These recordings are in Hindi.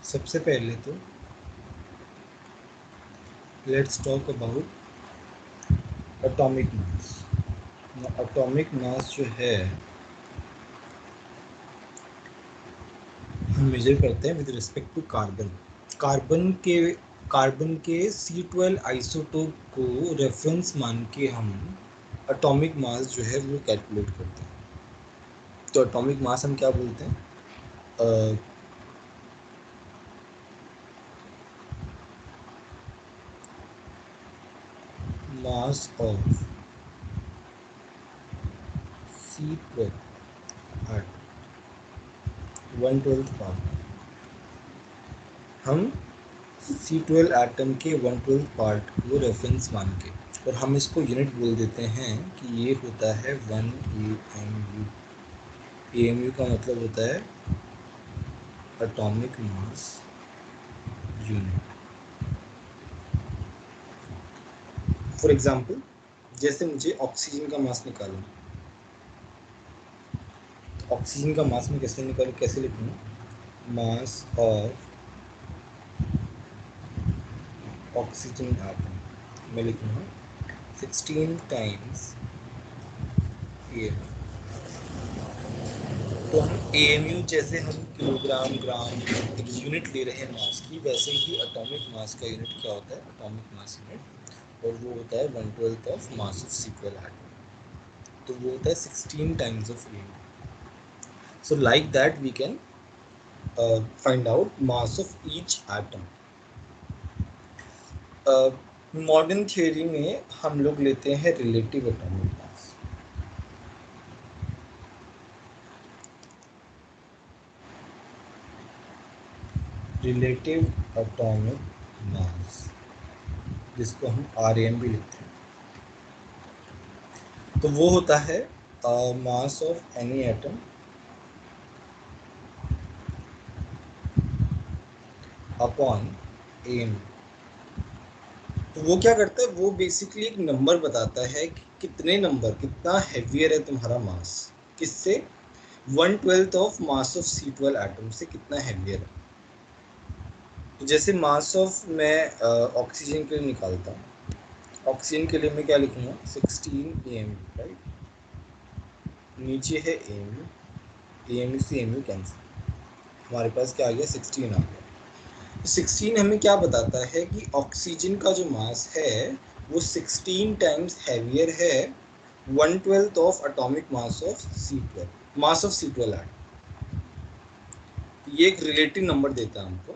सबसे पहले तो let's talk about atomic mass. Atomic mass जो है हम मेजर करते हैं with respect to carbon. Carbon के C12 आइसोटोप को रेफरेंस मान के हम एटॉमिक मास जो है वो कैलकुलेट करते हैं। तो एटॉमिक मास हम क्या बोलते हैं? Mass of C12 at 1/12 part. हम C12 एटम के 1/12 पार्ट को रेफरेंस मान के, और हम इसको यूनिट बोल देते हैं कि ये होता है 1 AMU। AMU का मतलब होता है atomic mass unit. For example, जैसे मुझे ऑक्सीजन का मास निकालना, तो ऑक्सीजन का मास में कैसे लिखूंगा? मास ऑफ ऑक्सीजन एटम मैं लिखूंगा 16 टाइम्स AM। तो हम AMU जैसे हम किलोग्राम, ग्राम एक यूनिट ले रहे हैं मास की, वैसे ही एटॉमिक मास का यूनिट क्या होता है? एटॉमिक मास यूनिट, और वो होता है 1/12 of mass of C12 atom. तो वो होता है 16 times of AMU। So like that we can find out mass of each atom. Modern theory में हम लोग लेते हैं relative atomic mass. Relative atomic mass, जिसको हम RAM भी लिखते हैं, तो वो होता है mass of any atom upon AM। तो वो क्या करता है? वो बेसिकली एक नंबर बताता है कि कितना हैवियर है तुम्हारा मास, किससे? 1/12 of mass of C12 atom से कितना हैवियर है। तो जैसे मास ऑफ मैं ऑक्सीजन के लिए निकालता हूँ, ऑक्सीजन के लिए मैं क्या लिखूंगा? 16 AMU, राइट। नीचे है AMU, AMU से AMU कैंसिल, हमारे पास क्या आ गया? 16 आ गया। 16 हमें क्या बताता है कि ऑक्सीजन का जो मास है वो 16 टाइम्स हैवियर है 1/12 of atomic mass of C12 atom. ये एक रिलेटिव नंबर देता है हमको,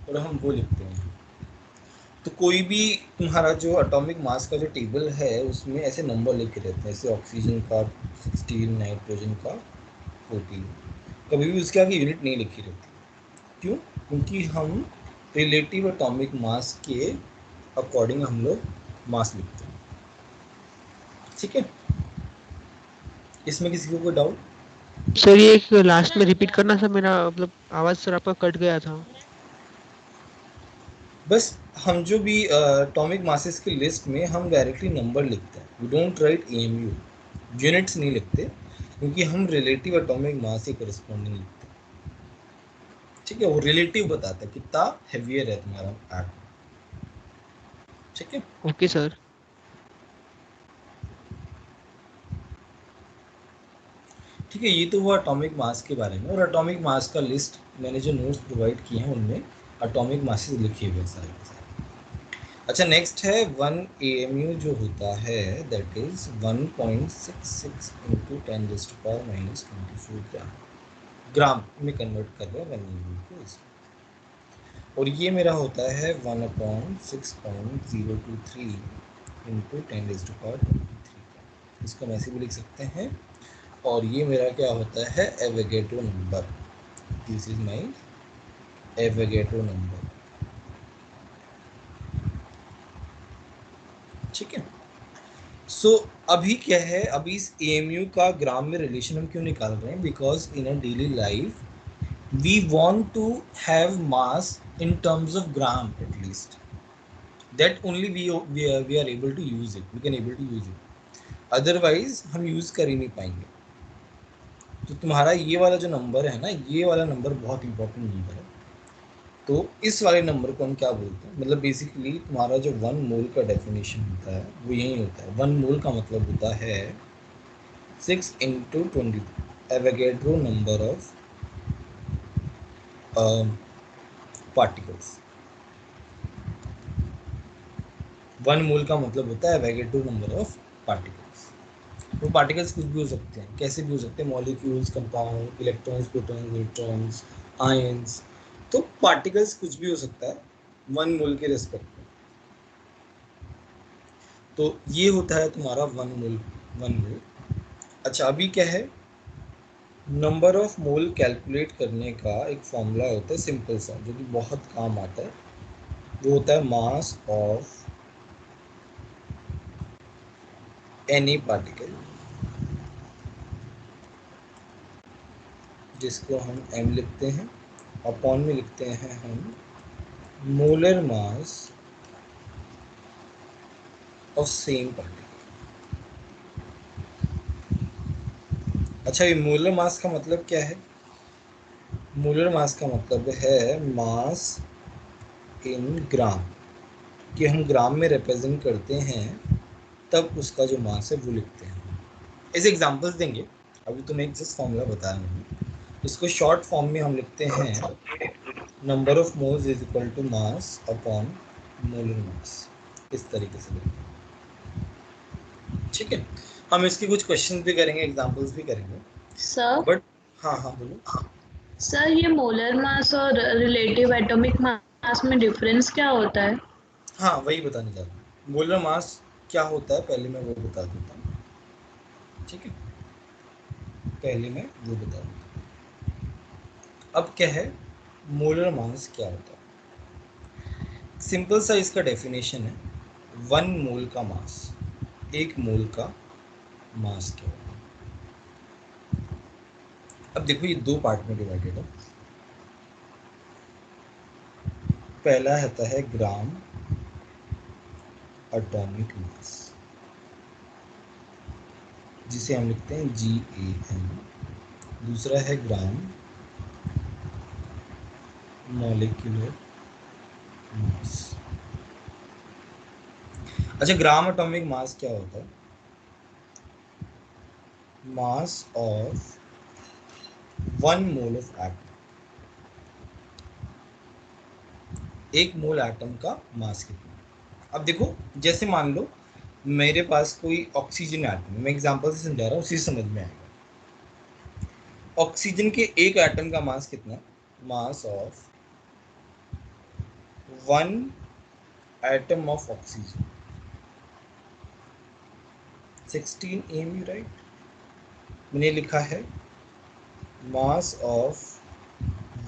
और हम वो लिखते हैं। तो कोई भी तुम्हारा जो एटॉमिक मास का जो टेबल है उसमें ऐसे नंबर लिखे रहते हैं, जैसे ऑक्सीजन का 16, नाइट्रोजन का 14। कभी भी उसके आगे यूनिट नहीं लिखी रहती। क्यों? क्योंकि हम रिलेटिव एटॉमिक मास के अकॉर्डिंग हम लोग मास लिखते हैं। ठीक है, इसमें किसी को कोई डाउट? सर ये एक लास्ट में रिपीट करना सर, मेरा मतलब आवाज सर आपका कट गया था। बस हम जो भी एटॉमिक मासेस की लिस्ट में हम डायरेक्टली नंबर लिखते हैं, we don't write AMU, units नहीं लिखते, क्योंकि हम रिलेटिव एटॉमिक मास के करस्पॉन्डिंग लिखते हैं। ठीक है, वो रिलेटिव बताता है कितना हैवियर है तुम्हारा एटम। ठीक है, ओके सर। ठीक है, ये तो हुआ एटॉमिक मास के बारे में। और एटॉमिक मास का लिस्ट मैंने जो नोट्स प्रोवाइड किए हैं उनमें एटॉमिक मासेस लिखे हुए सारे के सारे। अच्छा, नेक्स्ट है 1 AMU जो होता है, दैट इज 1.66 इंटू 10⁻⁻24 ग्राम। ग्राम में कन्वर्ट कर रहे हैं 1 AMU को इसमें। और ये मेरा होता है 1/6.023 इंटू 10⁻23। इसको हम ऐसे भी लिख सकते हैं। और ये मेरा क्या होता है? Avogadro number. This is my Avogadro number. ठीक है। सो अभी क्या है, अभी इस AMU का ग्राम में रिलेशन हम क्यों निकाल रहे हैं? Because in a daily life we want to have mass in terms of gram at least, that only we are able to use it, we can able to use it, otherwise हम यूज कर ही नहीं पाएंगे। तो तुम्हारा ये वाला जो नंबर है ना, ये वाला नंबर बहुत इंपॉर्टेंट नंबर है। तो इस वाले नंबर को हम क्या बोलते हैं, मतलब बेसिकली तुम्हारा जो 1 मोल का डेफिनेशन होता है वो यही होता है। 1 मोल का मतलब होता है 6 into 20 Avogadro number of particles. 1 मोल का मतलब होता है एवोगैड्रो नंबर ऑफ पार्टिकल्स। वो पार्टिकल्स कुछ भी हो सकते हैं, कैसे भी हो सकते हैं, molecules, compound, electrons, protons, neutrons, ions. तो पार्टिकल्स कुछ भी हो सकता है 1 मोल के रिस्पेक्ट में। तो ये होता है तुम्हारा 1 मोल। 1 मोल। अच्छा, अभी क्या है, नंबर ऑफ मोल कैलकुलेट करने का एक फॉर्मूला होता है सिंपल सा, जो कि बहुत काम आता है। वो होता है मास ऑफ एनी पार्टिकल, जिसको हम m लिखते हैं, अपॉन में लिखते हैं हम molar mass of same particle. अच्छा, ये मोलर मास का मतलब क्या है? मोलर मास का मतलब है मास इन ग्राम, कि हम ग्राम में रिप्रेजेंट करते हैं, तब उसका जो मास है वो लिखते हैं। ऐसे एग्जांपल्स देंगे। अभी तुम्हें एक जस्ट फॉर्मूला बताया मैंने, इसको शॉर्ट फॉर्म में हम लिखते हैं number of moles is equal to mass upon molar mass. इस तरीके से लिखते हैं। ठीक है, हम इसके कुछ क्वेश्चन भी करेंगे, एग्जांपल्स भी करेंगे। सर बट हाँ हाँ बोलो। सर ये मोलर मास और रिलेटिव एटॉमिक मास में डिफरेंस क्या होता है? हाँ, वही बताने जा रहा हूँ। मोलर मास क्या होता है पहले मैं वो बता देता हूँ। ठीक है, पहले मैं वो बता देता हूँ। अब क्या है, मोलर मास क्या होता है? सिंपल सा इसका डेफिनेशन है 1 मोल का मास, 1 मोल का मास क्या होता है। अब देखो, ये 2 पार्ट में डिवाइडेड है। पहला होता है ग्राम एटॉमिक मास, जिसे हम लिखते हैं GAM। दूसरा है ग्राम मॉलिक्यूलर मास। अच्छा, ग्राम एटॉमिक मास क्या होता है? Mass of 1 mole of atom, 1 mole atom का मास कितना। अब देखो, जैसे मान लो मेरे पास कोई ऑक्सीजन एटम है, मैं एग्जांपल से समझा रहा हूँ, उसी समझ में आएगा। ऑक्सीजन के एक एटम का मास कितना? Mass of 1 atom of oxygen 16 AU, right. मैंने लिखा है mass of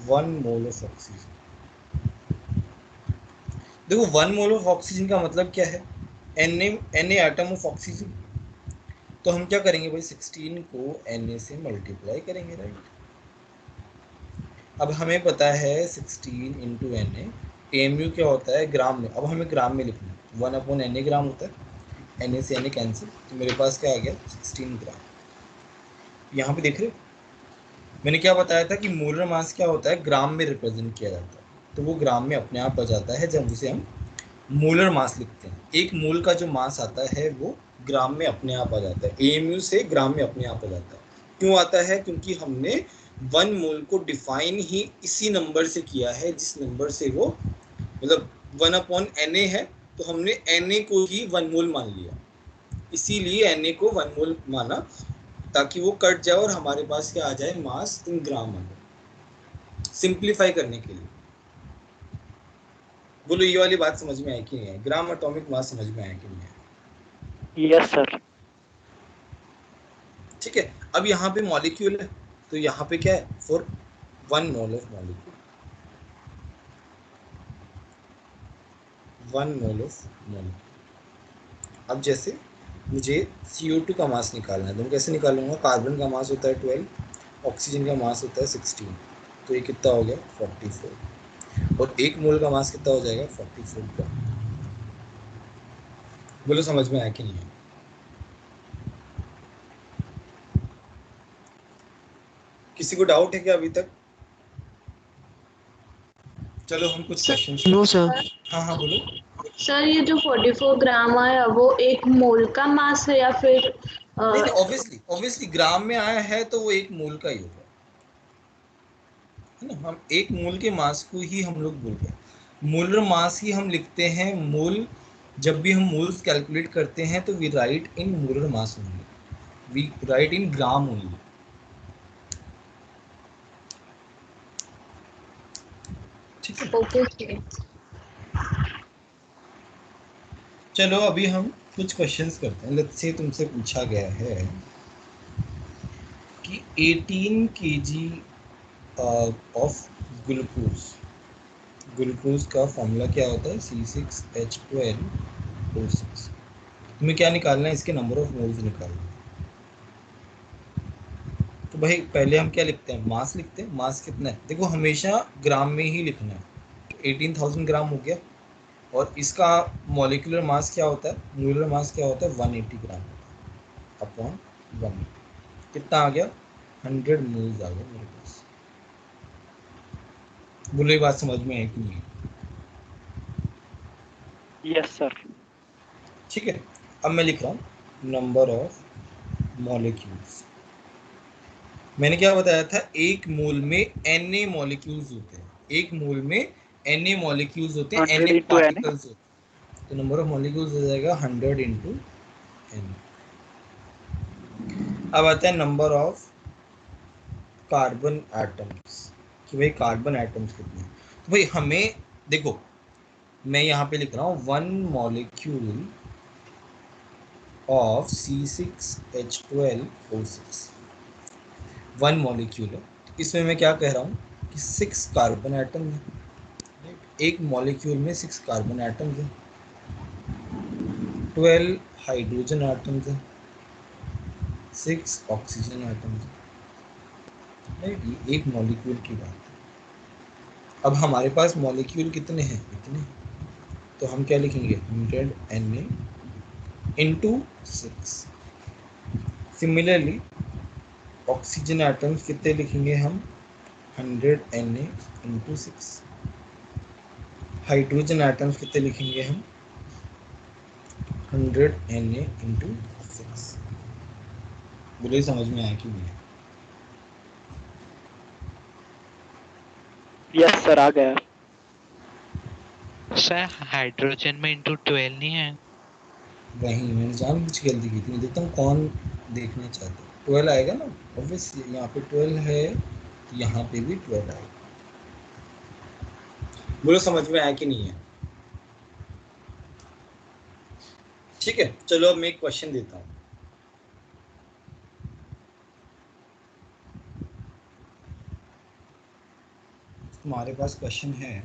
1 mole of oxygen. देखो, 1 मोल ऑफ ऑक्सीजन का मतलब क्या है? Na atom of oxygen. तो हम क्या करेंगे भाई, 16 को Na से मल्टीप्लाई करेंगे, राइट। अब हमें पता है 16 इंटू Na, AMU क्या होता है ग्राम में। अब हमें ग्राम में लिखना है, 1 अपॉन Na ग्राम होता है। Na से Na कैंसिल, तो मेरे पास क्या आ गया, 16 ग्राम। यहाँ पे देख रहे हो, मैंने क्या बताया था कि मोलर मास क्या होता है, ग्राम में रिप्रेजेंट किया जाता है। तो वो ग्राम में अपने आप आ जाता है जब उसे हम मोलर मास लिखते हैं। 1 मोल का जो मास आता है वो ग्राम में अपने आप आ जाता है, AMU से ग्राम में अपने आप आ जाता है। क्यों आता है? क्योंकि हमने 1 मोल को डिफाइन ही इसी नंबर से किया है, जिस नंबर से वो, मतलब 1 अपॉन Na है, तो हमने Na को ही 1 मोल मान लिया, इसीलिए Na को 1 मोल माना, ताकि वो कट जाए और हमारे पास क्या आ जाए, मास इन ग्राम आ जाए, सिंप्लीफाई करने के लिए। बोलो, ये वाली बात समझ में आई कि नहीं है? ग्राम एटॉमिक मास समझ में आया कि नहीं है? Yes sir. ठीक है, अब यहाँ पे मॉलिक्यूल है, तो यहाँ पे क्या है, for 1 mole of molecule, 1 mole of molecule. अब जैसे मुझे CO2 का मास निकालना है, तो मैं कैसे निकालूंगा? कार्बन का मास होता है 12, ऑक्सीजन का मास होता है 16, तो ये कितना हो गया, 44। और 1 मोल का मास कितना हो जाएगा, 44 ग्राम। बोलो, समझ में आया कि नहीं है? किसी को डाउट है क्या अभी तक? चलो हम कुछ क्वेश्चन। No sir. हाँ हाँ बोलो। सर ये जो 44 ग्राम आया वो एक मोल का मास है या फिर नहीं नहीं, ऑब्वियसली ऑब्वियसली ग्राम में आया है तो वो एक मोल का ही होगा, है ना। हम एक मोल के मास को ही हम लोग बोल रहे हैं, मोलर मास ही हम लिखते हैं मोल। जब भी हम मोल्स कैलकुलेट करते हैं तो we write in molar mass only, we write in gram only. ठीक है, ओके। चलो अभी हम कुछ क्वेश्चंस करते हैं। लेट्स से तुमसे पूछा गया है कि 18 केजी ऑफ ग्लूकोज, ग्लूकोज का फॉर्मूला क्या होता है, C6H12O6। तुम्हें क्या निकालना है, इसके नंबर ऑफ मोल्स निकालना है। तो भाई पहले हम क्या लिखते हैं, मास लिखते हैं। मास कितना है, देखो हमेशा ग्राम में ही लिखना है। तो 18,000 ग्राम हो गया, और इसका मॉलिक्यूलर मास क्या होता है, मोलर मास क्या होता है, 180 ग्राम अपॉन 180। कितना आ गया, 100 मोल्स आ गया मेरे पास। बोलो ये बात समझ में है कि नहीं? Yes sir. ठीक है, अब मैं लिख रहा हूँ नंबर ऑफ मॉलिक्यूल्स। मैंने क्या बताया था, एक मोल में Na मॉलिक्यूल्स होते हैं, एक मोल में Na मॉलिक्यूल्स होते हैं, 100 Na इंटू एन। पार्टिकल्स होते हैं। तो नंबर ऑफ मॉलिक्यूल्स हो जाएगा 100 इंटू एन। अब आता है नंबर ऑफ कार्बन एटम्स, कि भाई कार्बन एटम्स कितने हैं। तो भाई हमें देखो, मैं यहाँ पे लिख रहा हूँ 1 मॉलिक्यूल ऑफ C6H12O6, 1 मॉलिक्यूल है। इसमें मैं क्या कह रहा हूँ कि 6 कार्बन एटम है। एक मॉलिक्यूल में 6 कार्बन एटम्स हैं, 12 हाइड्रोजन एटम्स हैं, 6 ऑक्सीजन एटम्स हैं। राइट, ये एक मॉलिक्यूल की बात है। अब हमारे पास मॉलिक्यूल कितने हैं, इतने। तो हम क्या लिखेंगे, 100 Na into 6। Similarly oxygen atoms कितने लिखेंगे हम, 100 Na इंटू 6। हाइड्रोजन एटम्स कितने लिखेंगे हम, 100 Na इंटू 6। बोले समझ में आया कि नहीं? यस सर आ गया। सर हाइड्रोजन में इंटू 12 नहीं है? वही मैंने जानबूझ के गलती की थी। मैं देखता हूँ कौन देखना चाहता है। 12 आएगा ना, ऑब्वियसली यहाँ पे 12 है, तो यहाँ पे भी 12 आएगा। बोलो समझ में आया कि नहीं है? ठीक है, चलो अब मैं एक क्वेश्चन देता हूँ। तुम्हारे पास क्वेश्चन है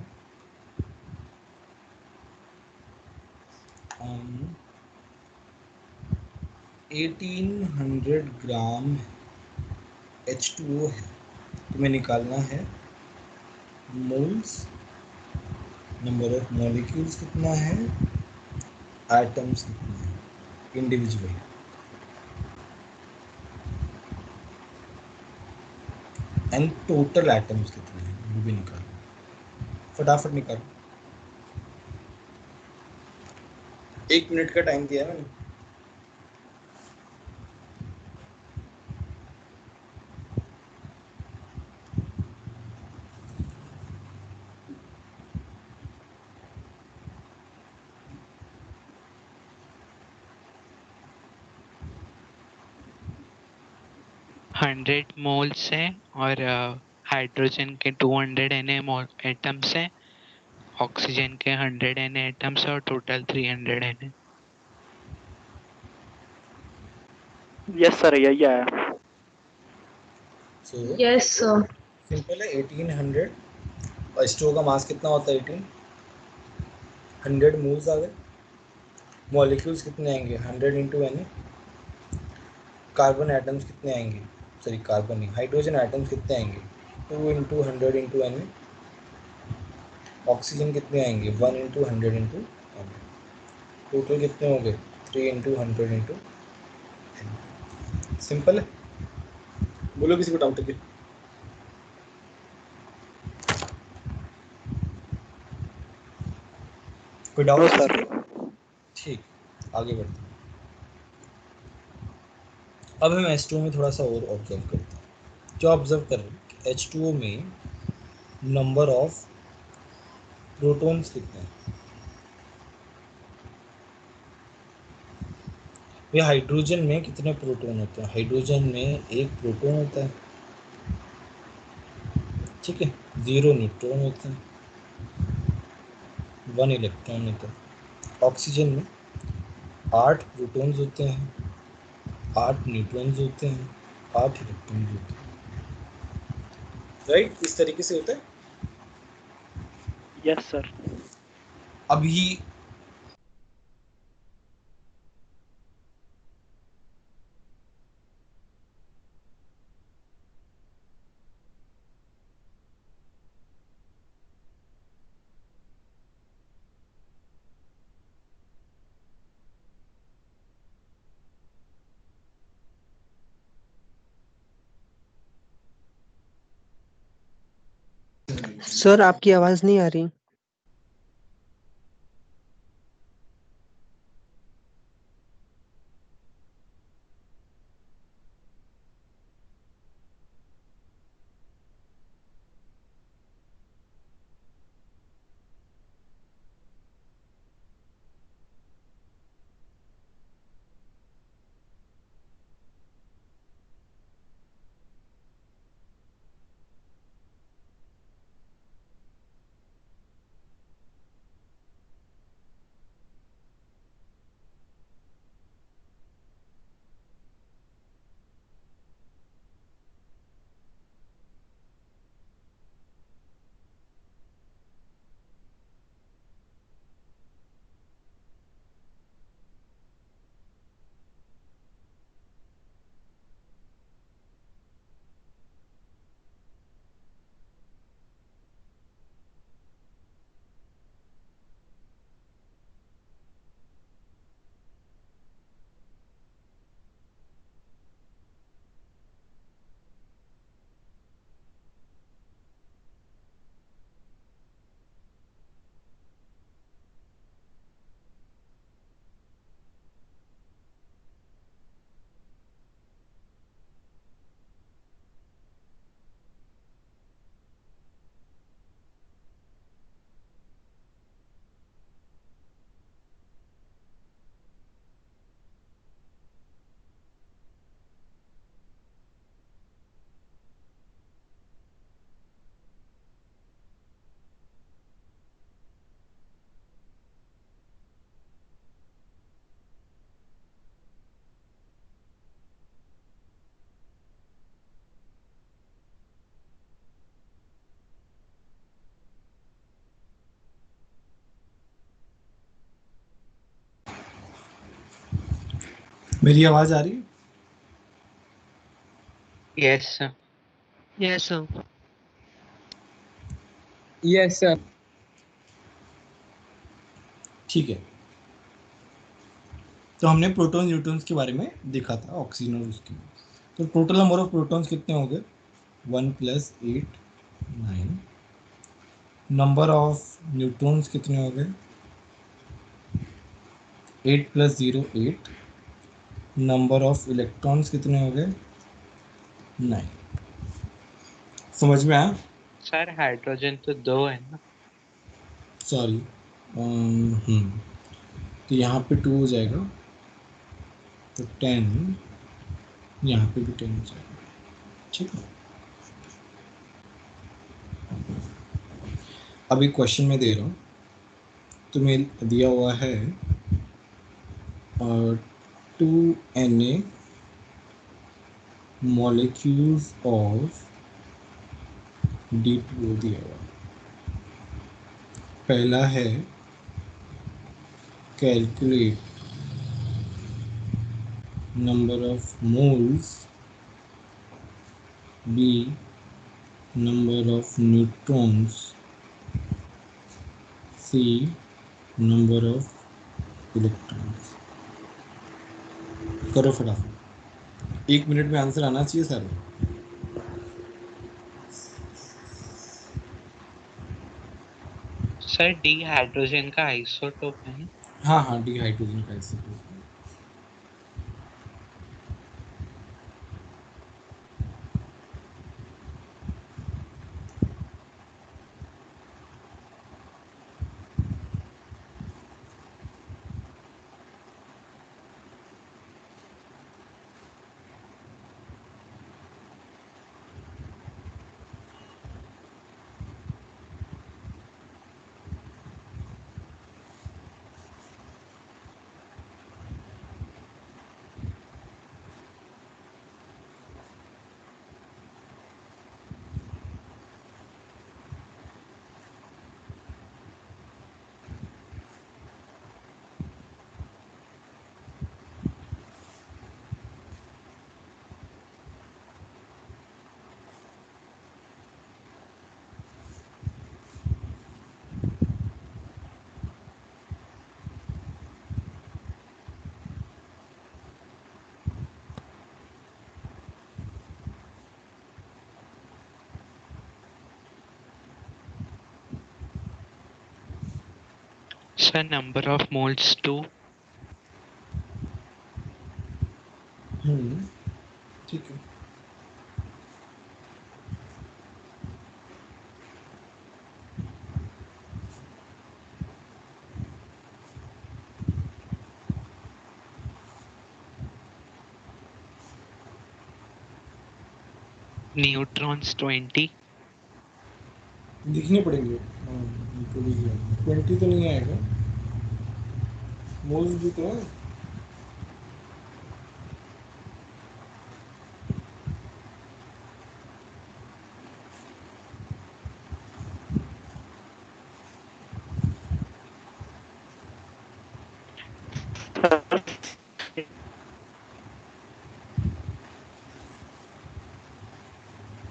1800 ग्राम H2O है, तुम्हें निकालना है मोल्स, नंबर ऑफ मॉलिक्यूल्स कितना है, एटम्स कितने हैं इंडिविजुअल, एंड टोटल एटम्स कितने हैं वो भी निकालो। फटाफट निकालो, 1 मिनट का टाइम दिया है मैंने। हंड्रेड मोल्स हैं और हाइड्रोजन के 200 Na एटम्स हैं, ऑक्सीजन के 100 Na एटम्स हैं और टोटल 300 Na। यस सर यही आया। So yes sir. सिंपल है, 1800 और H2O का मास कितना होता है, 100 मोल्स आ गए। मॉलिक्यूल्स कितने आएंगे, 100 इंटू Na। कार्बन एटम्स कितने आएंगे, सॉरी कार्बन नहीं, हाइड्रोजन एटम्स कितने आएंगे, 2 इंटू 100 इंटू Na। ऑक्सीजन कितने आएंगे, 1 इंटू 100 इंटू Na। टोटल कितने हो गए, 3 इंटू 100 इंटू N। सिंपल है, बोलो किसी को डाउट है? कोई डाउट नो किसी सर। को? ठीक, आगे बढ़ते हैं। अब हम H2O में थोड़ा सा और ऑब्जर्व करते हैं। क्या ऑब्जर्व कर रहे हैं? H2O में नंबर ऑफ प्रोटॉन्स कितने हैं? ये हाइड्रोजन में कितने प्रोटॉन होते हैं? हाइड्रोजन में एक प्रोटॉन होता है, ठीक है, 0 न्यूट्रॉन होते हैं, 1 इलेक्ट्रॉन होता है। ऑक्सीजन में 8 प्रोटॉन्स होते हैं, 8 न्यूट्रॉन्स होते हैं, 8 इलेक्ट्रॉन्स होते हैं। राइट, इस तरीके से होता है। Yes sir. अभी सर आपकी आवाज नहीं आ रही। मेरी आवाज आ रही है? Yes sir. Yes sir. Yes sir. ठीक है, तो हमने प्रोटॉन न्यूट्रॉन्स के बारे में देखा था, ऑक्सीजन और उसके। तो टोटल नंबर ऑफ प्रोटॉन्स कितने हो गए? 1 + 8 9। नंबर ऑफ न्यूट्रॉन्स कितने हो गए? 8 + 0 8। नंबर ऑफ इलेक्ट्रॉन्स कितने हो गए? 9। समझ में आया? सर हाइड्रोजन तो 2 है ना। सॉरी, तो यहाँ पे 2 हो जाएगा, तो 10, यहाँ पे भी 10 हो जाएगा, ठीक है। अभी क्वेश्चन में दे रहा हूँ, तुम्हें दिया हुआ है 2Na molecules of D2O दिया हुआ। पहला है calculate number of moles, B number of neutrons, C number of electrons. करो फटाफट, 1 मिनट में आंसर आना चाहिए सारे। सर डी हाइड्रोजन का आइसोटोप है ना? हाँ हाँ, डी हाइड्रोजन का आइसोटोप है। Sir number of moles 2। ठीक है। न्यूट्रॉन्स 20। दिखने पड़ेंगे। हाँ, इनको दिख जाएगा। 20 तो नहीं आएगा, मोल्स भी तो है। Sir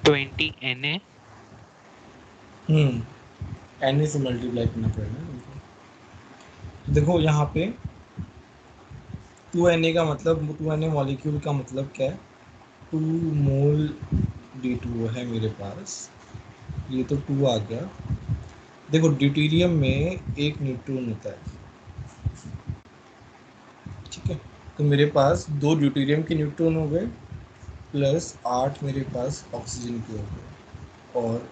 20 Na। एन से मल्टीप्लाई करना पड़ेगा इनको। देखो यहाँ पे 2Na का मतलब, 2Na मॉलिक्यूल का मतलब क्या है? 2 मोल D2 है मेरे पास, ये तो 2 आ गया। देखो ड्यूटेरियम में एक न्यूट्रॉन होता है, ठीक है? तो मेरे पास 2 ड्यूटेरियम के न्यूट्रॉन हो गए, प्लस 8 मेरे पास ऑक्सीजन के हो गए, और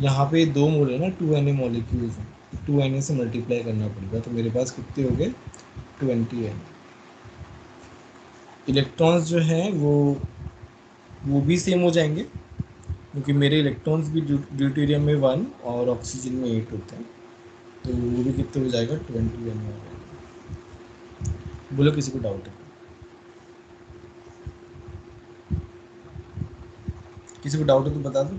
यहाँ पे 2 मोल है ना, 2Na मॉलिक्यूल्स हैं, 2Na से मल्टीप्लाई करना पड़ेगा, तो मेरे पास कितने हो गए? 20Na। इलेक्ट्रॉन्स जो हैं वो भी सेम हो जाएंगे, क्योंकि मेरे इलेक्ट्रॉन्स भी ड्यूटेरियम में 1 और ऑक्सीजन में 8 होते हैं, तो वो भी कितने हो जाएगा? 20Na हो जाएगा। बोलो किसी को डाउट है? किसी को डाउट है तो बता दो।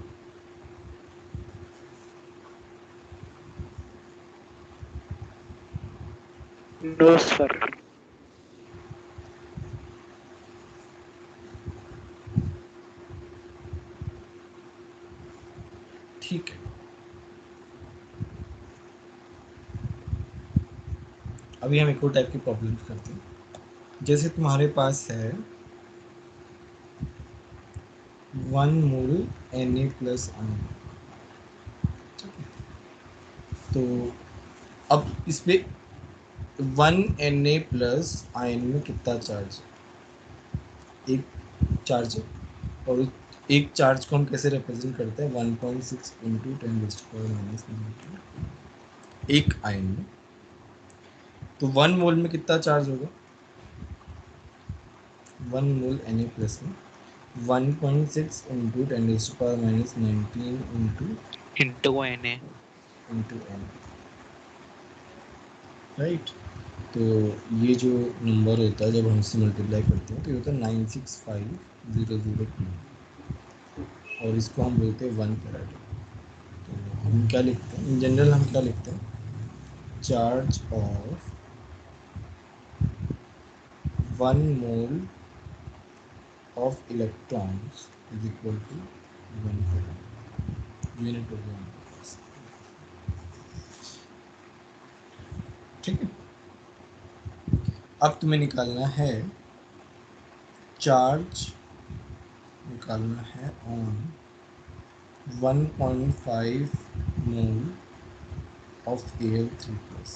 No sir. ठीक है, अभी हम एक और टाइप की प्रॉब्लम करते हैं। जैसे तुम्हारे पास है 1 मोल Na प्लस आयन, ठीक है? तो अब इस पे 1Na प्लस आयन में कितना चार्ज है? एक चार्ज है, और एक चार्ज को हम कैसे रिप्रेजेंट करते हैं? 1.6 इंटू 10⁻⁻⁹ एक आयन में। तो 1 मोल में कितना चार्ज होगा? 1 मोल Na प्लस में 1.6 into 10⁻⁻⁹ into Na। Into n, right? तो ये जो नंबर होता है जब हम इससे मल्टीप्लाई करते हैं तो ये होता है 965,002, और इसको हम बोलते हैं 1 फैराड। तो हम क्या लिखते हैं इन जनरल? हम क्या लिखते हैं? Charge of 1 mole of electrons is equal to 1 farad. Unit हो गया हमारे पास, ठीक है? अब तुम्हें निकालना है चार्ज, निकालना है on 1.5 mole of Al3 plus.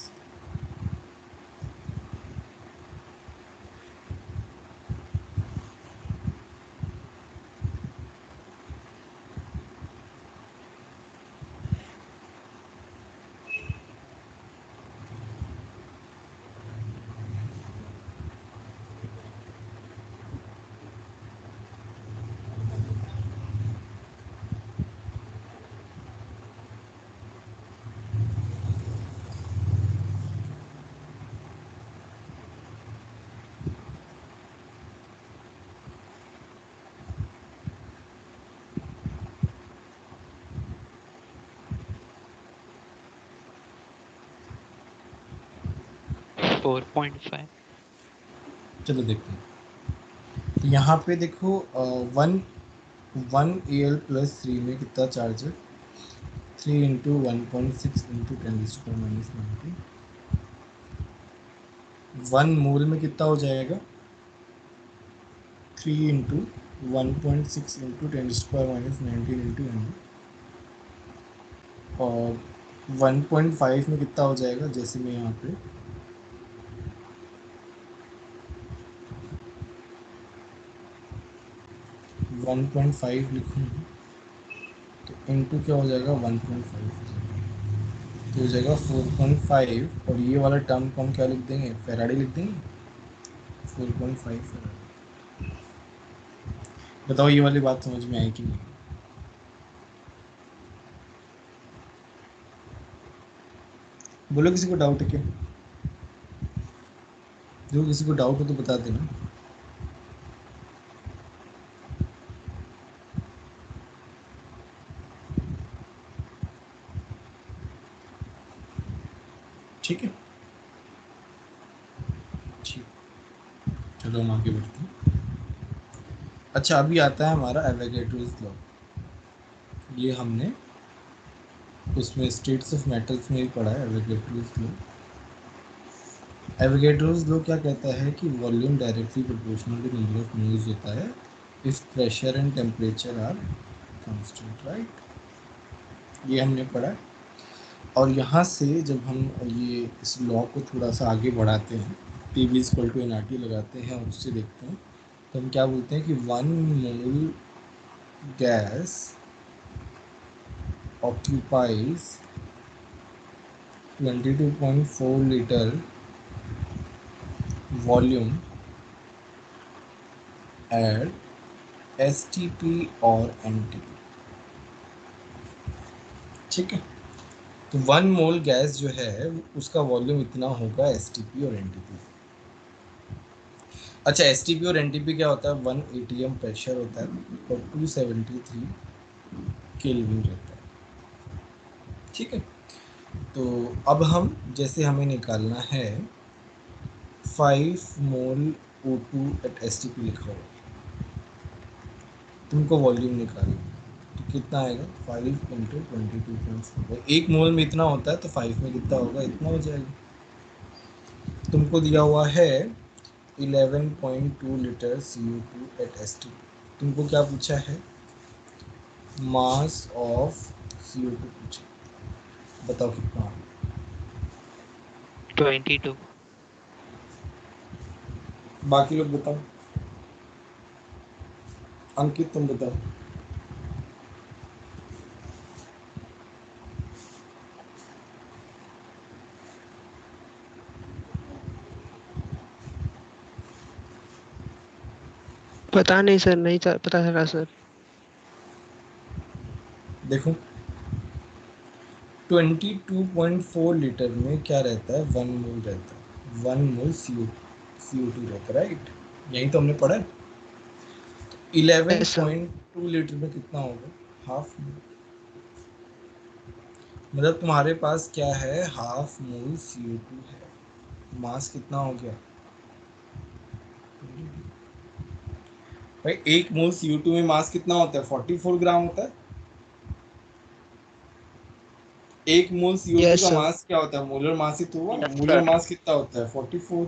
Four point five. चलो देखते हैं। तो यहाँ पे देखो 1 Al+3 में कितना चार्ज है, 3 इंटू 1.6 इंटू 10⁻⁻90। 1 मोल में कितना हो जाएगा, 3 इंटू 1.6 इंटू 10⁻⁻19 इंटू 100। और 1.5 में कितना हो जाएगा, जैसे मैं यहाँ पे 1.5 लिखूँगा तो इंटू क्या हो जाएगा 1.5, तो हो जाएगा 4.5। और ये वाला टर्म को हम क्या लिख देंगे, फेराडी लिख देंगे, 4.5 फेराडी। बताओ ये वाली बात समझ में आई कि नहीं? बोलो किसी को डाउट है क्या? जो किसी को डाउट हो तो बता देना। ठीक है, ठीक, चलो हम आगे बढ़ते हैं। अच्छा, अभी आता है हमारा एवोगैड्रोस लॉ। ये हमने उसमें स्टेट्स ऑफ मेटल्स में ही पढ़ा है, एवोगैड्रोस लॉ। एवोगैड्रोस लॉ क्या कहता है कि volume directly proportional to number of moles होता है if pressure and temperature are constant, right. ये हमने पढ़ा। और यहाँ से जब हम ये इस लॉ को थोड़ा सा आगे बढ़ाते हैं, PV = nRT लगाते हैं और उससे देखते हैं, तो हम क्या बोलते हैं कि 1 मोल gas occupies 22.4 liter volume at STP और NTP। ठीक है, तो 1 मोल गैस जो है उसका वॉल्यूम इतना होगा STP और NTP। अच्छा, STP और NTP क्या होता है, 1 atm प्रेशर होता है और 273 केल्विन रहता है। ठीक है, तो अब हम जैसे हमें निकालना है 5 मोल O2 एट STP लिखा हुआ, तुमको वॉल्यूम निकालना तो कितना आएगा, 5 इंटू 22.4। एक मोल में इतना होता है तो 5 में कितना होगा, इतना हो जाएगा। तुमको दिया हुआ है 11.2 लीटर CO2 एट STP। तुमको क्या पूछा है, मास ऑफ CO2 पूछा, बताओ कितना होगा। 22। बाकी लोग बताओ, अंकित तुम बताओ। पता नहीं सर, नहीं पता चला सर। देखो 22.4 लीटर में क्या रहता है, 1 मोल रहता है, 1 मोल CO2 रहता है, राइट। यही तो हमने पढ़ा है। Yes sir. 11.2 लीटर में कितना होगा, हाफ मोल। मतलब तुम्हारे पास क्या है, हाफ मोल CO2 है। मास कितना हो गया भाई, 1 मोल CO2 में मास कितना होता है, 44 ग्राम होता है। 1 मोल CO2 यस का सर। मास क्या होता है, मोलर मास ही तो हुआ। Yes molar sir. मास कितना होता है, 44।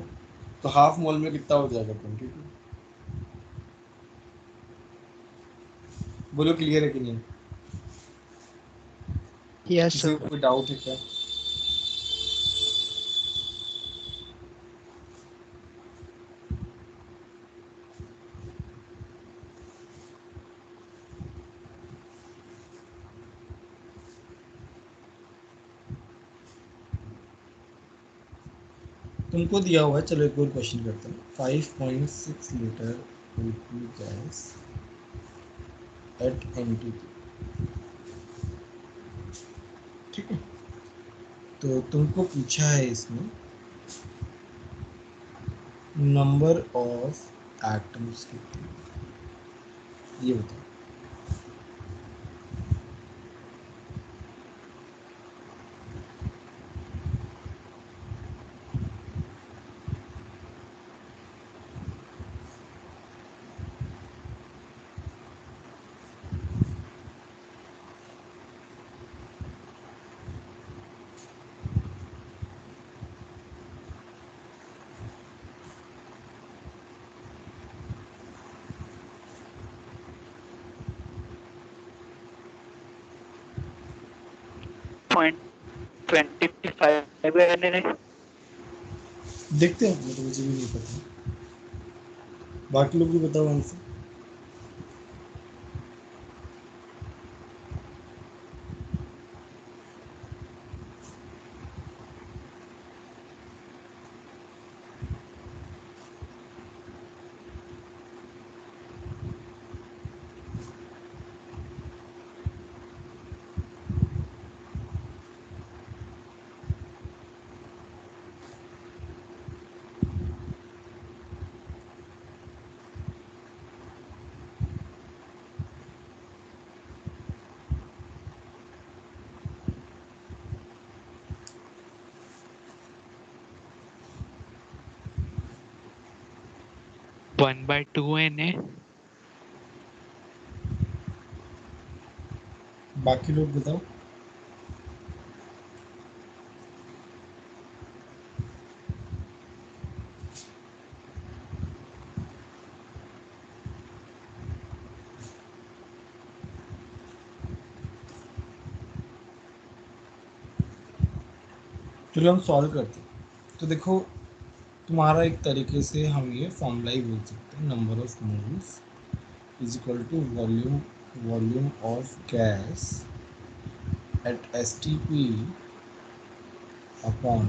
तो हाफ मोल में कितना हो जाएगा, 22। बोलो क्लियर है कि नहीं, यस किसी सर। को कोई डाउट है क्या? तुमको दिया हुआ है, चलो एक और क्वेश्चन करते हैं। 5.6 litre O2 gas at NT, ठीक है। तो तुमको पूछा है इसमें नंबर ऑफ एटम्स कितने, ये बताओ। 0.25 है। देखते हैं, वो तो मुझे भी नहीं पता, बाकी लोग भी बताओ answer. One by two Na। बाकी लोग बताओ। चलो हम सॉल्व करते हैं। तो देखो, तुम्हारा एक तरीके से हम ये फॉर्मूला ही बोल सकते हैं, number of moles is equal to volume of gas at STP upon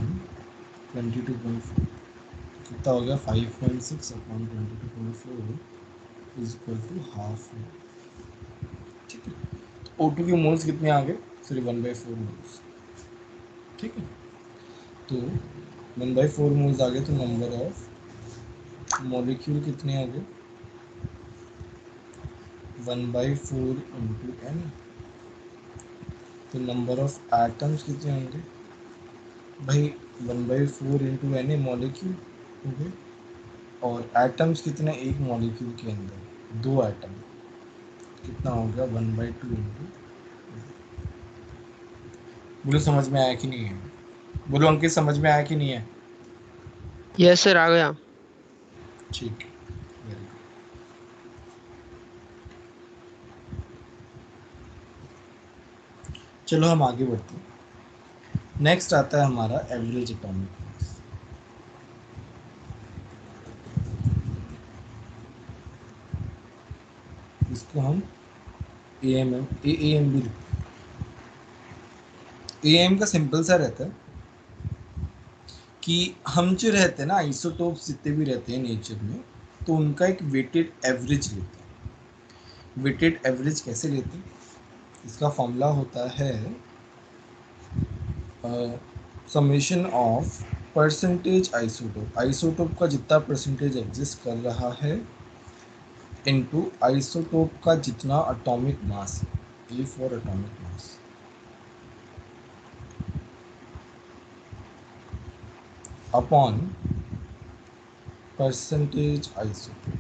22.4। कितना हो गया? 5.6 upon 22.4 is equal to half, ठीक है। तो O2 के मोल्स कितने आ गए? सिर्फ 1/4 मोल्स, ठीक है। तो 1/4 मोल्स आ गए, तो नंबर ऑफ मॉलिक्यूल कितने आ गए? 1/4 इंटू n। तो नंबर ऑफ एटम्स कितने होंगे भाई? 1/4 इंटू n मॉलिक्यूल हो गए, और एटम्स कितने एक मॉलिक्यूल के अंदर? 2 एटम। कितना हो गया? 1/2 इंटू। बोलो समझ में आया कि नहीं है? बोलो अंकित, समझ में आया कि नहीं है? यस सर, आ गया। ठीक है, वेरी गुड। चलो हम आगे बढ़ते हैं। नेक्स्ट आता है हमारा एवरेज एटॉमिक मास। इसको हम AMM AAM भी लिखते हैं। AAM का सिंपल सा रहता है कि हम जो रहते हैं ना, आइसोटोप्स जितने भी रहते हैं नेचर में, तो उनका एक वेटेड एवरेज लेते हैं। वेटेड एवरेज कैसे लेते हैं? इसका फॉर्मूला होता है summation of percentage isotope, isotope का जितना परसेंटेज एग्जिस्ट कर रहा है इनटू आइसोटोप का जितना एटॉमिक मास है, A for atomic mass, upon percentage isotope.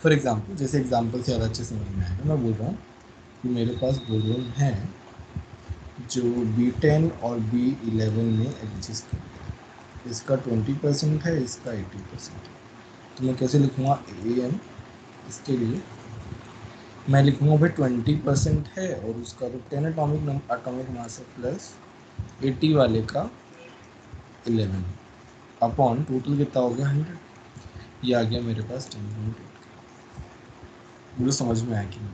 For example, जैसे एग्जाम्पल से ज़्यादा अच्छे समझ में आएगा, मैं बोल रहा हूँ कि मेरे पास बोरोन है जो B10 और B11 में एग्जिस्ट करता है। इसका 20% है, इसका 80% है। तो मैं कैसे लिखूँगा? AM इसके लिए मैं लिखूँगा भाई 20% है और उसका तो 10 एटॉमिक मास है, प्लस 80 वाले का 11 अपॉन टोटल कितना हो गया? 100। ये आ गया मेरे पास 10.8। बोलो समझ में आया कि नहीं?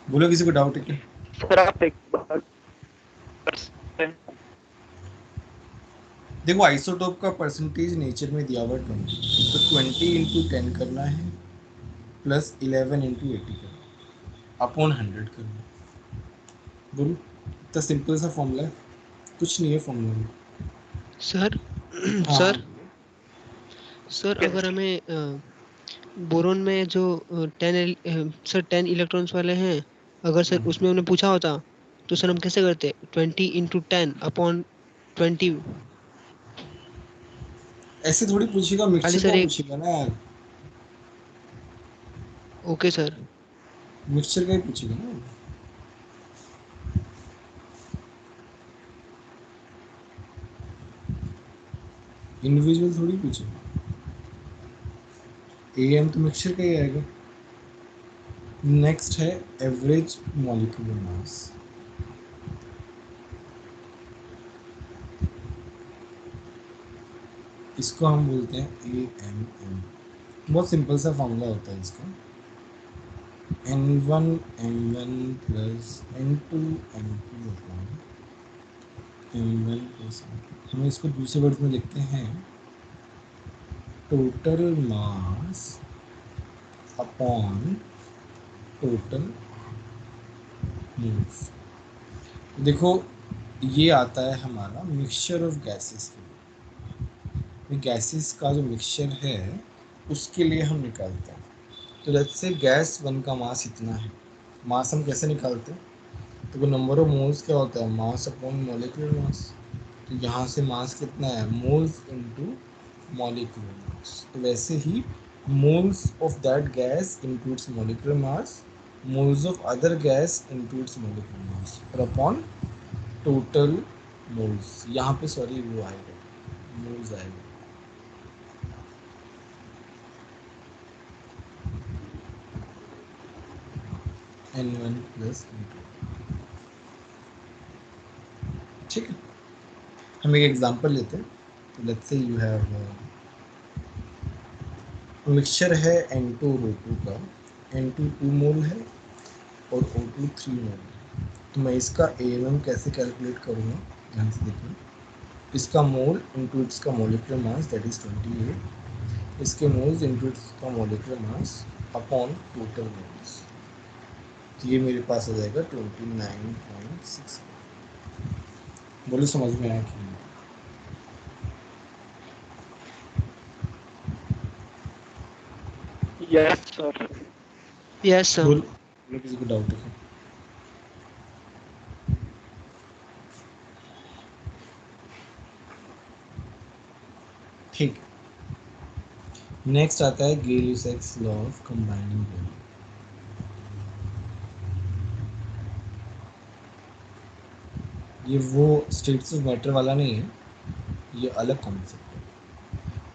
बोलो किसी को डाउट है क्या? सर आप एक बार देखो आइसोटोप का परसेंटेज नेचर में दिया हुआ 20, तो 20 इंटू 10 करना है प्लस 11 इंटू 80 करना है अपॉन 100 करना है। बोलो इतना सिंपल सा फॉर्मूला है, कुछ नहीं है फॉर्मूला में। सर हाँ सर सर अगर हमें बोरोन में जो 10 इलेक्ट्रॉन्स वाले हैं, अगर सर उसमें उन्हें पूछा होता तो सर हम कैसे करते? 20 × 10 अपॉन 20। ऐसे थोड़ी पूछेगा, खाली मिक्सचर सर का एक। पूछेगा ना यार, ओके सर। मिक्सचर का ही पूछेगा ना। इंडिविजुअल थोड़ी पूछेगा, एम तो मिक्सचर का ही आएगा। नेक्स्ट है एवरेज मॉलिक्यूलर मास। इसको हम बोलते हैं AMM। बहुत सिंपल सा फॉर्मूला होता है इसका, N1 M1 plus N2 M2 upon M1 plus M2। हम इसको दूसरे वर्ड में लिखते हैं total mass upon total moles. देखो ये आता है हमारा मिक्सचर ऑफ गैसेस के लिए, गैसेस का जो मिक्सचर है उसके लिए हम निकालते हैं। तो लेट्स से गैस 1 का मास इतना है। मास हम कैसे निकालते हैं? तो वो नंबर ऑफ मोल्स क्या होता है, मास अपॉन मॉलिक्यूलर मास। तो यहाँ से मास कितना है, मोल्स इनटू मॉलिक्यूलर मास। तो वैसे ही moles of that gas includes molecular mass, moles of other gas includes molecular mass और अपॉन टोटल मोल्स। यहाँ पे सॉरी वो आएगा, मोल्स आएगा। N1 plus N2। ठीक है, हम एक एग्जांपल लेते हैं। तो let's say you have mixture है N2O2 का, N2 2 मोल है और O2 3 मोल है। तो मैं इसका AMM कैसे कैलकुलेट करूँगा, ध्यान से देखिए। इसका मोल इंटू इसका मॉलिक्यूलर मास दैट इज 28, इसके मोल्स इंटू इसका molecular mass upon total moles. तो ये मेरे पास आ जाएगा 29.6। बोलो समझ में आया कि नहीं? Yes, sir. Yes sir. बोलो किसी को डाउट है? ठीक है, नेक्स्ट आता है गेली-यूसेक्स लॉ ऑफ कंबाइनिंग वैल्यू। ये वो स्टेट्स ऑफ मैटर वाला नहीं है, ये अलग कॉन्सेप्ट है।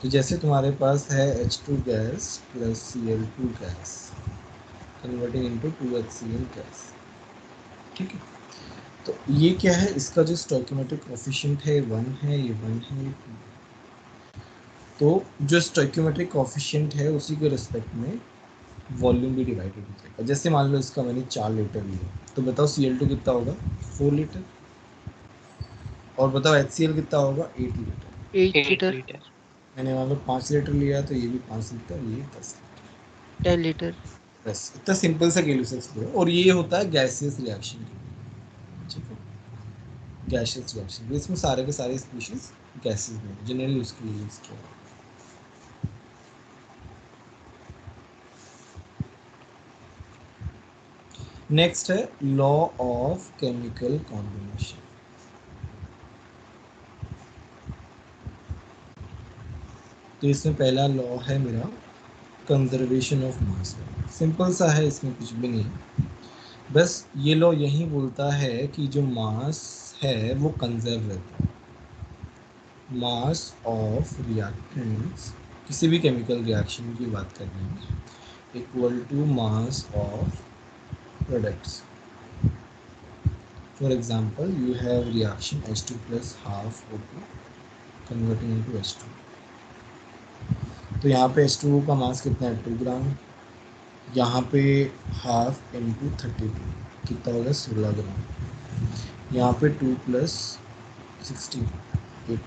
तो जैसे तुम्हारे पास है H2 gas plus Cl2 gas converting into 2HCl gas. ठीक है, तो ये क्या है, इसका जो स्टोइकियोमेट्रिक कोएफिशिएंट है 1 है, ये 1 है, ये 2। तो जो स्टोइकियोमेट्रिक कोएफिशिएंट है उसी के रिस्पेक्ट में वॉल्यूम भी डिवाइडेड हो जाएगा। जैसे मान लो इसका मैंने 4 लीटर लिया, तो बताओ Cl2 कितना होगा, 4 लीटर। और बताओ HCl कितना होगा, 8 लीटर। 8 8 लीटर। लीटर। मैंने मान लो 5 लीटर लिया, तो ये भी 5 लीटर, ये 10 लीटर। 10 लीटर। बस इतना सिंपल सा गेलुसेक्स फ्लो है, और ये होता है गैसियस रिएक्शन के लिए। ठीक है, गैसियस रिएक्शन, इसमें सारे के सारे स्पीशीज गैसेस में जनरली उसके लिए यूज किया है। नेक्स्ट है लॉ ऑफ केमिकल कॉम्बिनेशन। तो इसमें पहला लॉ है मेरा कंजर्वेशन ऑफ मास। सिंपल सा है, इसमें कुछ भी नहीं है। बस ये लॉ यही बोलता है कि जो मास है वो कंजर्व रहता है। मास ऑफ रिएक्टेंट्स, किसी भी केमिकल रिएक्शन की बात कर रहे हैं, equal to mass of products. For example you have reaction H2 plus half O2 converting into H2। तो यहाँ पे H2O का मास कितना है, 2 ग्राम। यहाँ पे हाफ इंटू 32 कितना होगा, 16 ग्राम। यहाँ पे 2 प्लस 16 18,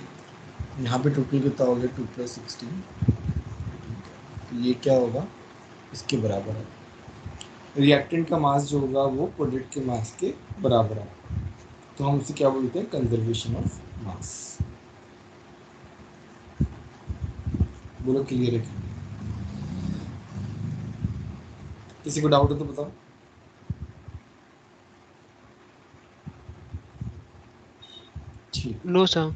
यहाँ पे टोटल कितना हो गया 2 + 16, तो ये क्या होगा, इसके बराबर है। रिएक्टेंट का मास जो होगा वो प्रोडक्ट के मास के बराबर है, तो हम इसे क्या बोलते हैं, कंजर्वेशन ऑफ मास। बोलो क्लियर है? किसी को डाउट है तो बताओ। ठीक, नो सर।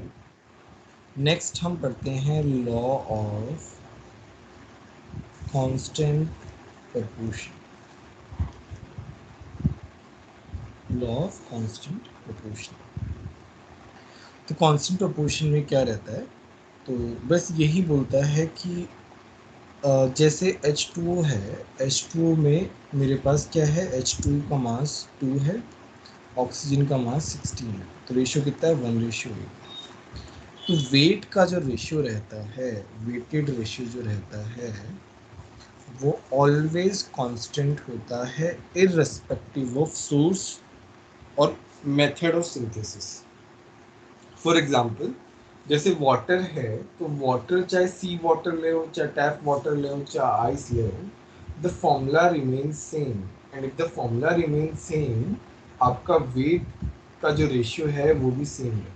नेक्स्ट हम पढ़ते हैं law of constant proportion. Law of constant proportion. तो कांस्टेंट प्रोपोर्शन में क्या रहता है, तो बस यही बोलता है कि जैसे H2O है, H2O में मेरे पास क्या है, H2 का मास 2 है, ऑक्सीजन का मास 16 है, तो रेशियो कितना है, 1:8। तो वेट का जो रेशियो रहता है, वेटेड रेशियो जो रहता है, वो ऑलवेज कांस्टेंट होता है इररिस्पेक्टिव ऑफ सोर्स और method of synthesis. For example, जैसे वाटर है, तो वाटर चाहे सी वाटर ले हो, चाहे टैप वाटर ले हो, चाहे आइस ले हो, the formula remains same, and if the formula remains same, आपका वेट का जो रेशियो है वो भी सेम है।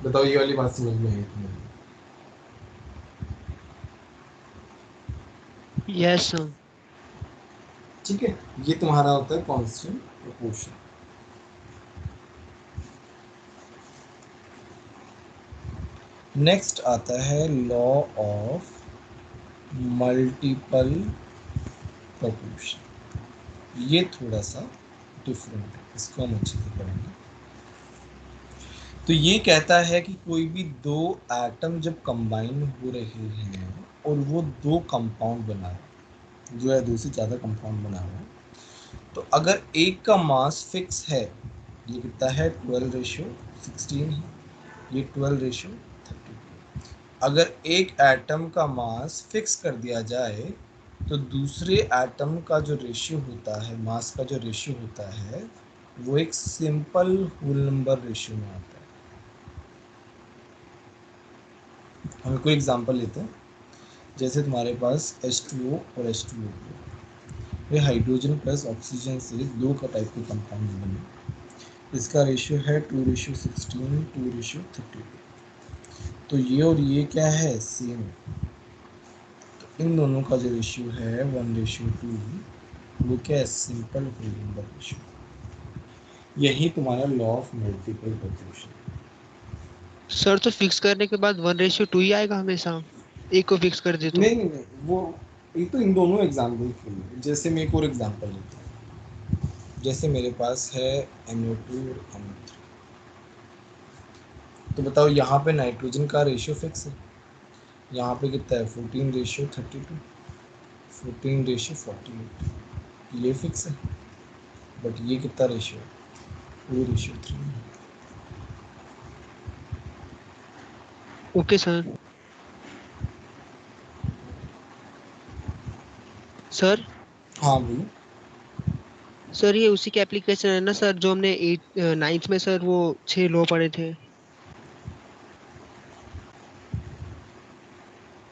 बताओ ये वाली बात समझ में आई तुम्हें? Yes sir. ठीक है, ये तुम्हारा होता है कांस्टेंट प्रोपोर्शन। नेक्स्ट आता है लॉ ऑफ मल्टीपल प्रोपोर्शन। ये थोड़ा सा डिफरेंट है, इसको हम अच्छे से पढ़ेंगे। तो ये कहता है कि कोई भी दो एटम जब कंबाइन हो रहे हैं और वो दो कंपाउंड बना रहे हैं, जो है दो से ज़्यादा कंपाउंड बना रहे हैं, तो अगर एक का मास फिक्स है, ये कितना है 12:16 है, ये 12:32। अगर एक एटम का मास फिक्स कर दिया जाए, तो दूसरे एटम का जो रेशियो होता है, मास का जो रेशियो होता है, वो एक सिंपल होल नंबर रेशियो में आता है। हम कोई एग्जांपल लेते हैं, जैसे तुम्हारे पास H2O और H2O, ये हाइड्रोजन प्लस ऑक्सीजन से दो का टाइप के कंपाउंड बने, इसका रेशियो है 2:16 2:32। तो ये और ये क्या है, सेम। तो इन दोनों का जो रेशियो है 1:2, वो क्या है, सिंपल होल नंबर रेशियो। यही तुम्हारा law of multiple proportion. Sir तो फिक्स करने के बाद 1:2 ही आएगा हमेशा, एक को फिक्स कर दे तो? नहीं नहीं नहीं, वो ये तो इन दोनों एग्जाम्पल के लिए। जैसे मैं एक और एग्जाम्पल लेता हूँ, जैसे मेरे पास है NO2 और NO3, तो बताओ यहाँ पे नाइट्रोजन का रेशियो फिक्स है, यहाँ पे कितना है 14:32, 14:48, ये फिक्स है, बट ये कितना रेशियो है, 2:3 है। Okay sir. सर हाँ बोलो। सर ये उसी के एप्लीकेशन है ना सर, जो हमने 9th में सर वो 6 लॉ पढ़े थे?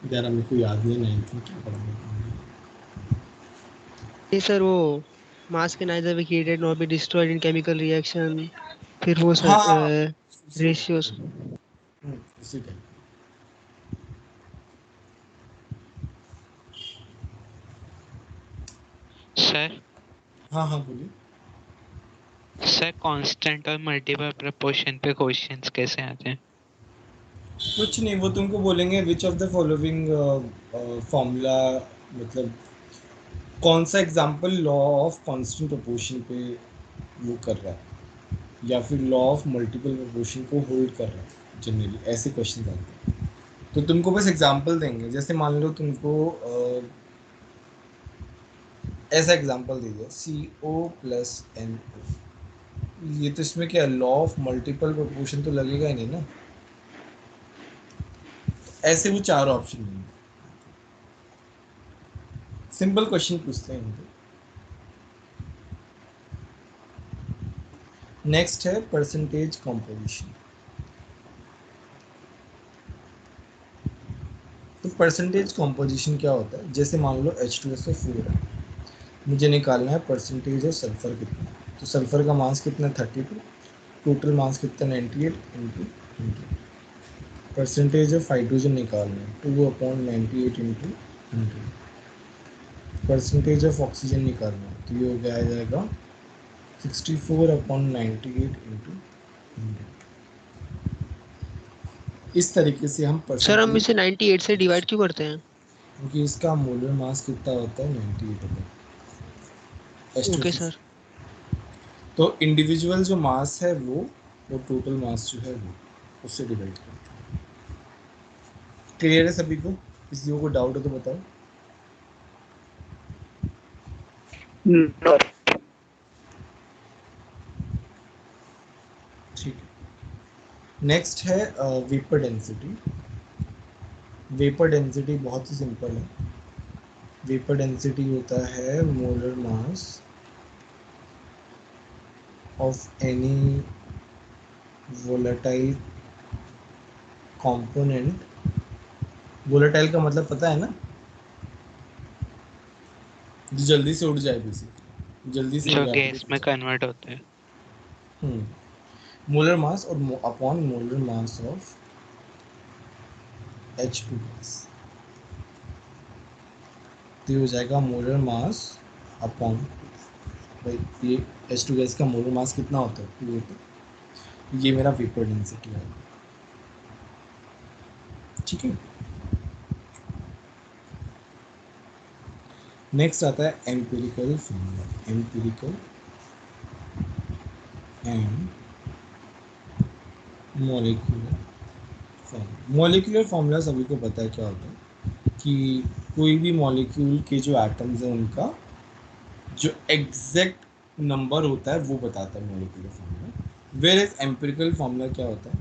यार मेरे को याद नहीं, 9th में क्या पढ़ा था। नहीं सर, वो मास can either be created not be destroyed in chemical reaction, फिर वो सर हाँ, रेशियोस। उसी टाइप। सर हाँ हाँ बोलिए। सर कांस्टेंट और मल्टीपल प्रोपोर्शन पे क्वेश्चंस कैसे आते हैं? कुछ नहीं, वो तुमको बोलेंगे which of the following formula, मतलब कौन सा example law of constant proportion पे वो कर रहा है, या फिर लॉ ऑफ मल्टीपल प्रोपोर्शन को होल्ड कर रहा है। जनरली ऐसे क्वेश्चन आते हैं, तो तुमको बस एग्जाम्पल देंगे। जैसे मान लो तुमको ऐसा एग्जाम्पल दे दिया CO+NO, ये तो इसमें क्या लॉ ऑफ मल्टीपल प्रोपोर्शन तो लगेगा ही नहीं ना। ऐसे वो चार ऑप्शन नहीं, सिंपल क्वेश्चन पूछते हैं इनको। नेक्स्ट है परसेंटेज कॉम्पोजिशन। तो परसेंटेज कॉम्पोजिशन क्या होता है, जैसे मान लो H2SO4 है, मुझे निकालना है परसेंटेज ऑफ सल्फर कितना है। तो सल्फर का मास कितना है 32, टोटल मास कितना 98 इंटू 100। परसेंटेज ऑफ हाइड्रोजन निकालना है 2/98 इंटू 100। परसेंटेज ऑफ ऑक्सीजन निकालना है तो ये हो गया आ जाएगा 64/98 इंटू 100। इस तरीके से हम सर हम परसेंटेज, इसे 98 से डिवाइड क्यों करते हैं? क्योंकि इसका मोलर मास कितना होता है 98 ओके H2SO4। सर। तो इंडिविजुअल जो मास है वो और टोटल मास जो है वो उससे डिवाइड करते हैं। क्लियर है सभी को? किसी को डाउट है तो बताओ। No. ठीक है, नेक्स्ट है वेपर डेंसिटी। वेपर डेंसिटी बहुत ही सिंपल है। वेपर डेंसिटी होता है molar mass of any volatile component. Volatile का मतलब पता है ना, जो जल्दी से उड़ जाए, बेसिकली जल्दी से जो evaporate गैस हो में जाए। कन्वर्ट होते हैं। मोलर मास और upon molar mass of H2 gas, तो ये हो जाएगा मोलर मास अपॉन, भाई ये H2 गैस का मोलर मास कितना होता है 2 होता है, ये मेरा वेपर डेंसिटी है। ठीक है, नेक्स्ट आता है empirical formula. Empirical and molecular formula. Molecular formula सभी को पता है क्या होता है, कि कोई भी मॉलिक्यूल के जो एटम्स हैं उनका जो एग्जैक्ट नंबर होता है वो बताता है molecular formula. Where is empirical formula क्या होता है,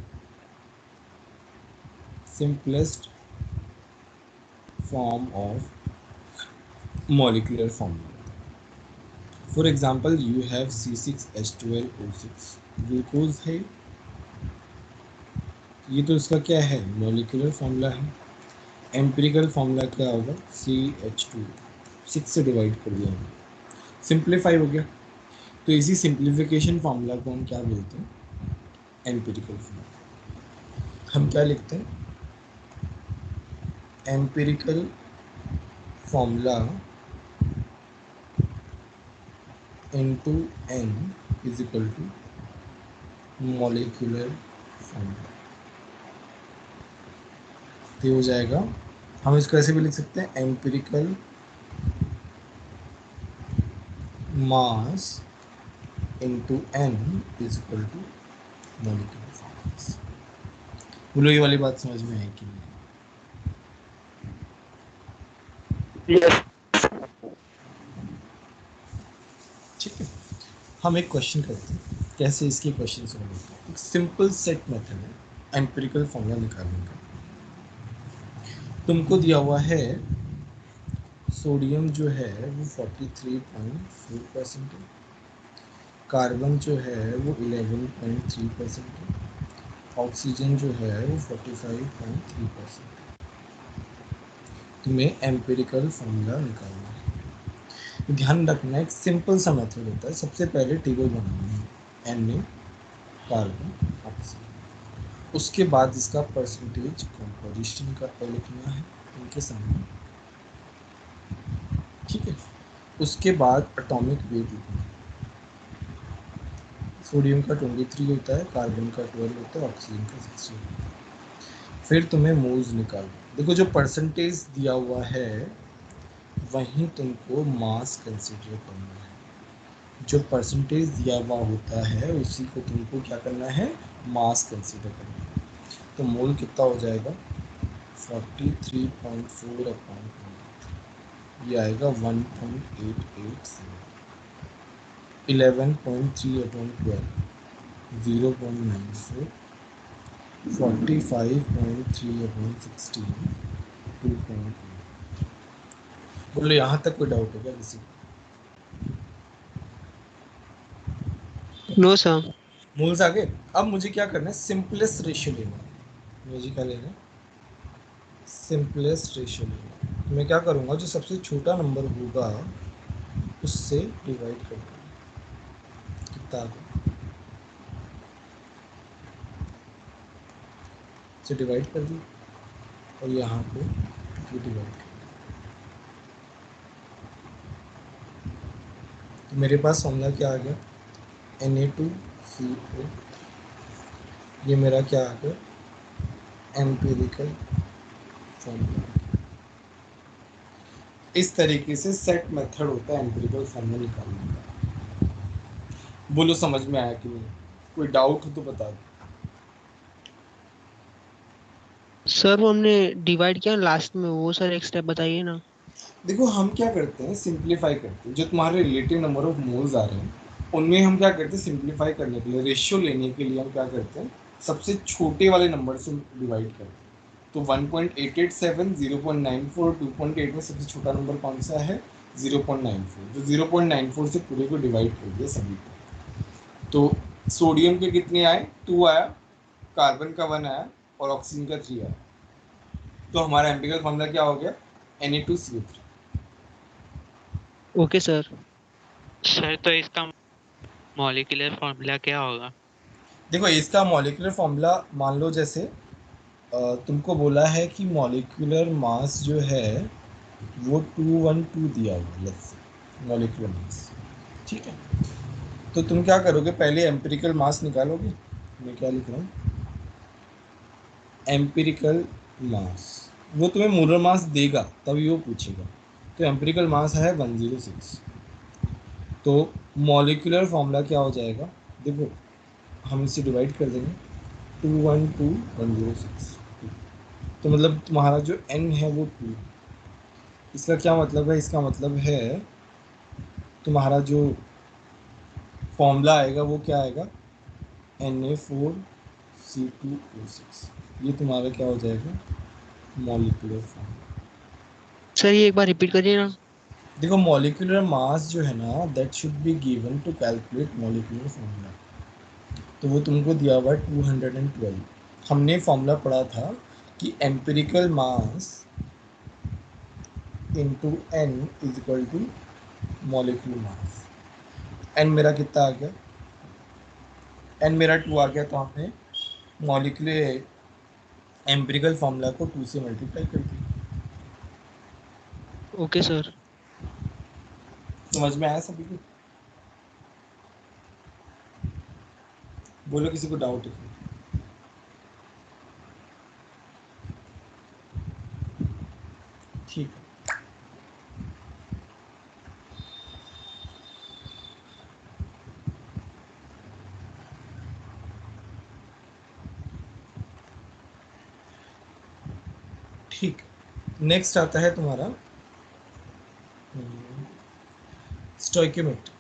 simplest form of molecular formula. For example, you have C6H12O6, glucose है, ये तो इसका क्या है मॉलिक्यूलर फॉर्मूला है। एम्पिरिकल फॉर्मूला क्या होगा, CH2, 6 से डिवाइड कर दिया हमने, सिंप्लीफाई हो गया। तो इसी सिंप्लीफिकेशन फॉर्मूला को हम क्या बोलते हैं, एम्पिरिकल फॉर्मूला। हम क्या लिखते हैं, empirical formula into n is equal to molecular formula। तो हो जाएगा, हम इसको ऐसे भी लिख सकते हैं, empirical mass into n is equal to molecular formula। बोलो ये वाली बात समझ में आई कि नहीं? Yes. ठीक है, हम एक क्वेश्चन करते हैं, कैसे इसके क्वेश्चन सॉल्व होते हैं। एक सिंपल सेट मेथड है एम्पिरिकल फॉर्मूला निकालने का। तुमको दिया हुआ है सोडियम जो है वो 43.4% है, कार्बन जो है वो 11.3% है, ऑक्सीजन जो है वो 45.3%। तुम्हें एम्पिरिकल फॉर्मूला निकालना है। ध्यान रखना एक सिंपल सा मेथड होता है, सबसे पहले टेबल बनाना है, Na, कार्बन, ऑक्सीजन, उसके बाद इसका परसेंटेज कंपोजिशन का लिखना है उनके सामने। ठीक है, उसके बाद एटॉमिक वेट लिखना है। सोडियम का 23 होता है, कार्बन का 12 होता है, ऑक्सीजन का 16 होता है। फिर तुम्हें मोल्स निकालना। देखो जो परसेंटेज दिया हुआ है वहीं तुमको मास कंसीडर करना है। जो परसेंटेज दिया हुआ होता है उसी को तुमको क्या करना है, मास कंसीडर करना है। तो मोल कितना हो जाएगा 43.4/100, ये आएगा 1.887। 11.3/12 0.94, 45.3/16 2.8। बोलो यहाँ तक कोई डाउट है क्या किसी को? No sir. मोल्स आ गए। अब मुझे क्या करना है, सिंपलेस्ट रेशियो लेना है। मुझे क्या लेना है, सिंपलेस्ट रेशियो लेना है। तो मैं क्या करूँगा, जो सबसे छोटा नंबर होगा उससे डिवाइड कर दूँगा। कितना आ गया, से डिवाइड कर दी और यहाँ पे ये डिवाइड कर। तो मेरे पास फॉर्मूला क्या आ गया, Na2CO, ये मेरा क्या आ गया, एम्पिरिकल फॉर्मूला। इस तरीके से सेट मेथड होता है एम्पिरिकल फॉर्मूला निकालने का। बोलो समझ में आया कि नहीं, कोई डाउट हो तो बता दो। सर वो हमने डिवाइड किया लास्ट में, वो सर एक स्टेप बताइए ना। देखो हम क्या करते हैं, सिंप्लीफाई करते हैं। जो तुम्हारे रिलेटिव नंबर ऑफ मोल्स आ रहे हैं उनमें हम क्या करते हैं, सिंप्लीफाई करने के लिए, रेशियो लेने के लिए हम क्या करते हैं, सबसे छोटे वाले नंबर से डिवाइड करते हैं। तो 1.887, 0.94, 2.8 में सबसे छोटा नंबर कौन सा है, 0.94। जो 0.94 से पूरे को डिवाइड कर दिया सभी को। तो सोडियम के कितने आए, 2 आया, कार्बन का 1 आया और ऑक्सीजन का 3 आया। तो हमारा एम्पिरिकल फॉर्मूला क्या हो गया, Na2CO3। Okay sir. सर तो इसका मॉलिक्यूलर फॉर्मूला क्या होगा? देखो इसका मॉलिक्यूलर फॉर्मूला, मान लो जैसे तुमको बोला है कि मॉलिक्यूलर मास जो है वो 212 दिया हुआ, लेट्स से मॉलिक्यूलर मास, ठीक है। तो तुम क्या करोगे, पहले एम्पिरिकल मास निकालोगे। मैं क्या लिख रहा हूँ, एम्पिरिकल मास। वो तुम्हें मोलर मास देगा तभी वो पूछेगा। तो एम्पिरिकल मास है 106। तो मॉलिक्यूलर फॉर्मूला क्या हो जाएगा, देखो हम इसे डिवाइड कर देंगे, 212 106। तो मतलब तुम्हारा जो n है वो 2। इसका क्या मतलब है, इसका मतलब है तुम्हारा जो फॉर्मूला आएगा वो क्या आएगा, Na4C2O6। ये तुम्हारा क्या हो जाएगा, मॉलिक्यूलर फॉर्मूला। सर ये एक बार रिपीट करिए ना। देखो मॉलिक्यूलर मास जो है ना, that should be given to calculate molecular formula. तो वो तुमको दिया हुआ है 212। हमने फॉर्मूला पढ़ा था कि empirical mass into n is equal to molecular mass. n मेरा कितना आ गया, n मेरा 2 आ गया। तो हमने मॉलिक्यूलर एम्पिरिकल फॉर्मूला को 2 से मल्टीप्लाई कर दिया। Okay sir. समझ में आया सभी को, बोलो किसी को डाउट है। ठीक है, ठीक। नेक्स्ट आता है तुम्हारा स्टोइकियोमेट्री।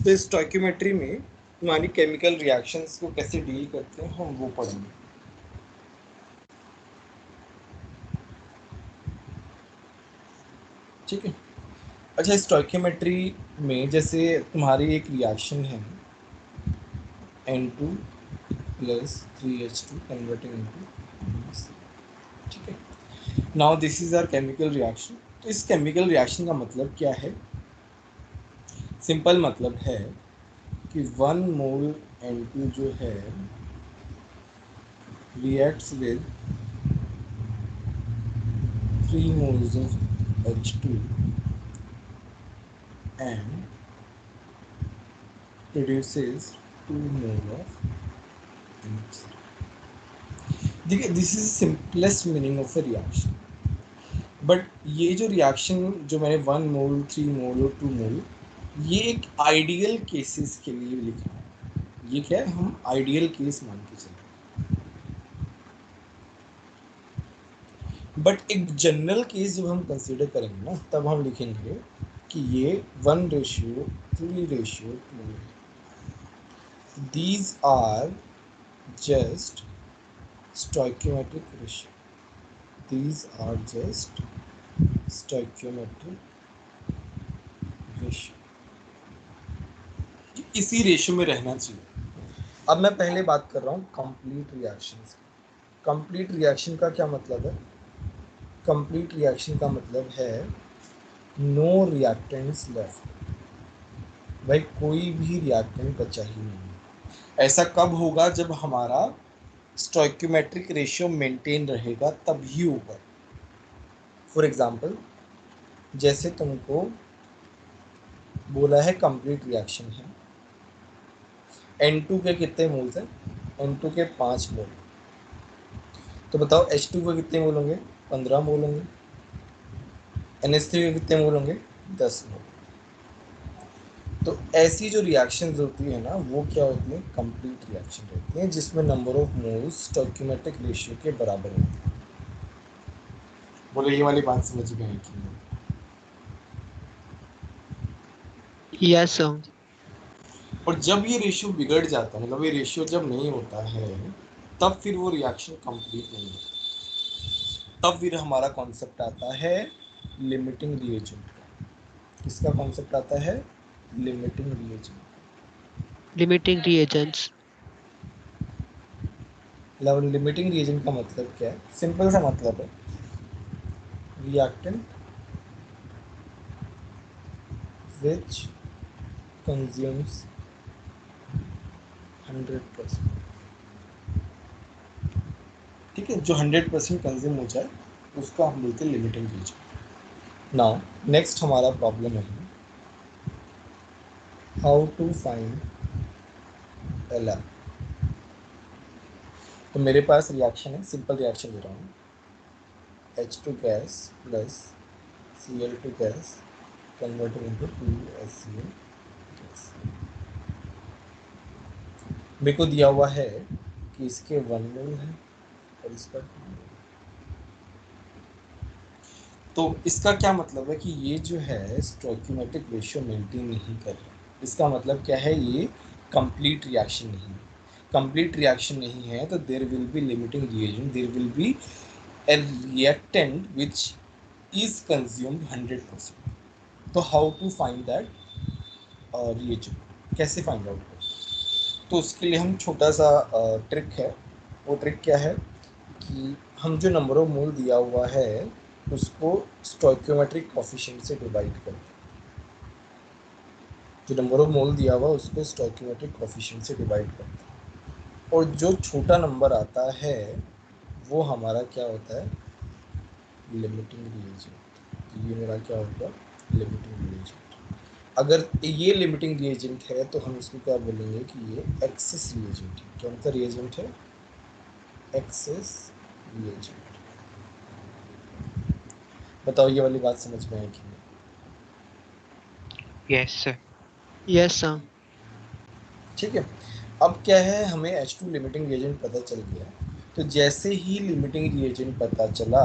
तो स्टोइकियोमेट्री में तुम्हारी केमिकल रिएक्शंस को कैसे डील करते हैं हम वो पढ़ेंगे। ठीक है। अच्छा, स्टोइकियोमेट्री में जैसे तुम्हारी एक रिएक्शन है N2 plus 3H2 converting into, ठीक है। Now this is our chemical reaction. तो इस केमिकल रिएक्शन का मतलब क्या है, सिंपल मतलब है कि 1 मोल N2 जो है reacts with 3 moles of H2 and produces 2 mole of NH3। देखिए this is simplest meaning of a reaction. But ये जो रिएक्शन जो मैंने 1 मोल 3 मोल और 2 मोल, ये एक आइडियल केसेस के लिए लिखा है। ये क्या है, हम आइडियल केस मान के चलते हैं। बट एक जनरल केस जब हम कंसीडर करेंगे ना, तब हम लिखेंगे कि ये 1:3:2 है। These are just stoichiometric ratio. These are just stoichiometric ratio. इसी रेशियो में रहना चाहिए। अब मैं पहले बात कर रहा हूँ कंप्लीट रिएक्शंस की। कंप्लीट रिएक्शन का क्या मतलब है? कंप्लीट रिएक्शन का मतलब है नो रिएक्टेंट्स लेफ्ट। भाई कोई भी रिएक्टेंट बचा ही नहीं। ऐसा कब होगा? जब हमारा स्टोइक्योमेट्रिक रेशियो मेंटेन रहेगा, तभी होगा। फॉर एग्जांपल, जैसे तुमको बोला है कंप्लीट रिएक्शन है, N2 के कितने मोल्स हैं? N2 के 5 मोल। तो बताओ H2 के कितने मोल होंगे? 15 मोल होंगे। NH3 के कितने मोल होंगे? 10 मोल। तो ऐसी जो रिएक्शंस होती है ना, वो क्या होती है? कंप्लीट रिएक्शन रहती है, जिसमें नंबर ऑफ मोल्स स्टोइक्योमेट्रिक रेशियो के बराबर होती है। बोलो ये वाली बात समझ में आई कि नहीं? Yes sir. और जब ये रेशियो बिगड़ जाता है, मतलब ये रेशियो जब नहीं होता है, तब फिर वो रिएक्शन कंप्लीट नहीं होता। तब फिर हमारा कॉन्सेप्ट आता है लिमिटिंग रिएजेंट का। किसका कॉन्सेप्ट आता है? Limiting reagent. Limiting reagents. मतलब लिमिटिंग रिएजेंट का मतलब क्या है? सिंपल सा मतलब है रिएक्टेंट which consumes 100%। ठीक है, जो 100% कंज्यूम हो जाए उसको हम बोलते हैं लिमिटिंग रिएजेंट। नाउ नेक्स्ट हमारा प्रॉब्लम है हाउ टू फाइंड LR। तो मेरे पास रिएक्शन है, सिंपल रिएक्शन दे रहा हूँ, H2 gas plus Cl2 gas converted into 2HCl gas. मेरे को दिया हुआ है कि इसके 1 मोल है और इसका 2 मोल। तो इसका क्या मतलब है कि ये जो है स्टोइक्योमेट्रिक रेशियो मेंटेन नहीं कर रहा। इसका मतलब क्या है? ये कंप्लीट रिएक्शन नहीं है। कंप्लीट रिएक्शन नहीं है तो there will be limiting reagent, there will be a reactant which is consumed 100%. तो how to find that reagent, कैसे फाइंड आउट करें? तो उसके लिए हम छोटा सा ट्रिक है। वो ट्रिक क्या है कि हम जो नंबर ऑफ मोल दिया हुआ है उसको स्टोइक्योमेट्रिक कोफिशिएंट से डिवाइड करते हैं। जो नंबर ऑफ मोल दिया हुआ उसको स्टोइक्योमेट्रिक कोफिशिएंट से डिवाइड करते हैं, और जो छोटा नंबर आता है वो हमारा क्या होता है? Limiting reagent. ये मेरा क्या होगा? Limiting reagent. अगर ये लिमिटिंग रिएजेंट है तो हम इसको क्या बोलेंगे कि ये एक्सेस रिएजेंट है। कौन सा रिएजेंट है? Access reagent. बताओ ये वाली बात समझ में आई कि नहीं? Yes sir. Yes sir. ठीक है। अब क्या है, हमें H2 लिमिटिंग रिएजेंट पता चल गया। तो जैसे ही लिमिटिंग रिएजेंट पता चला,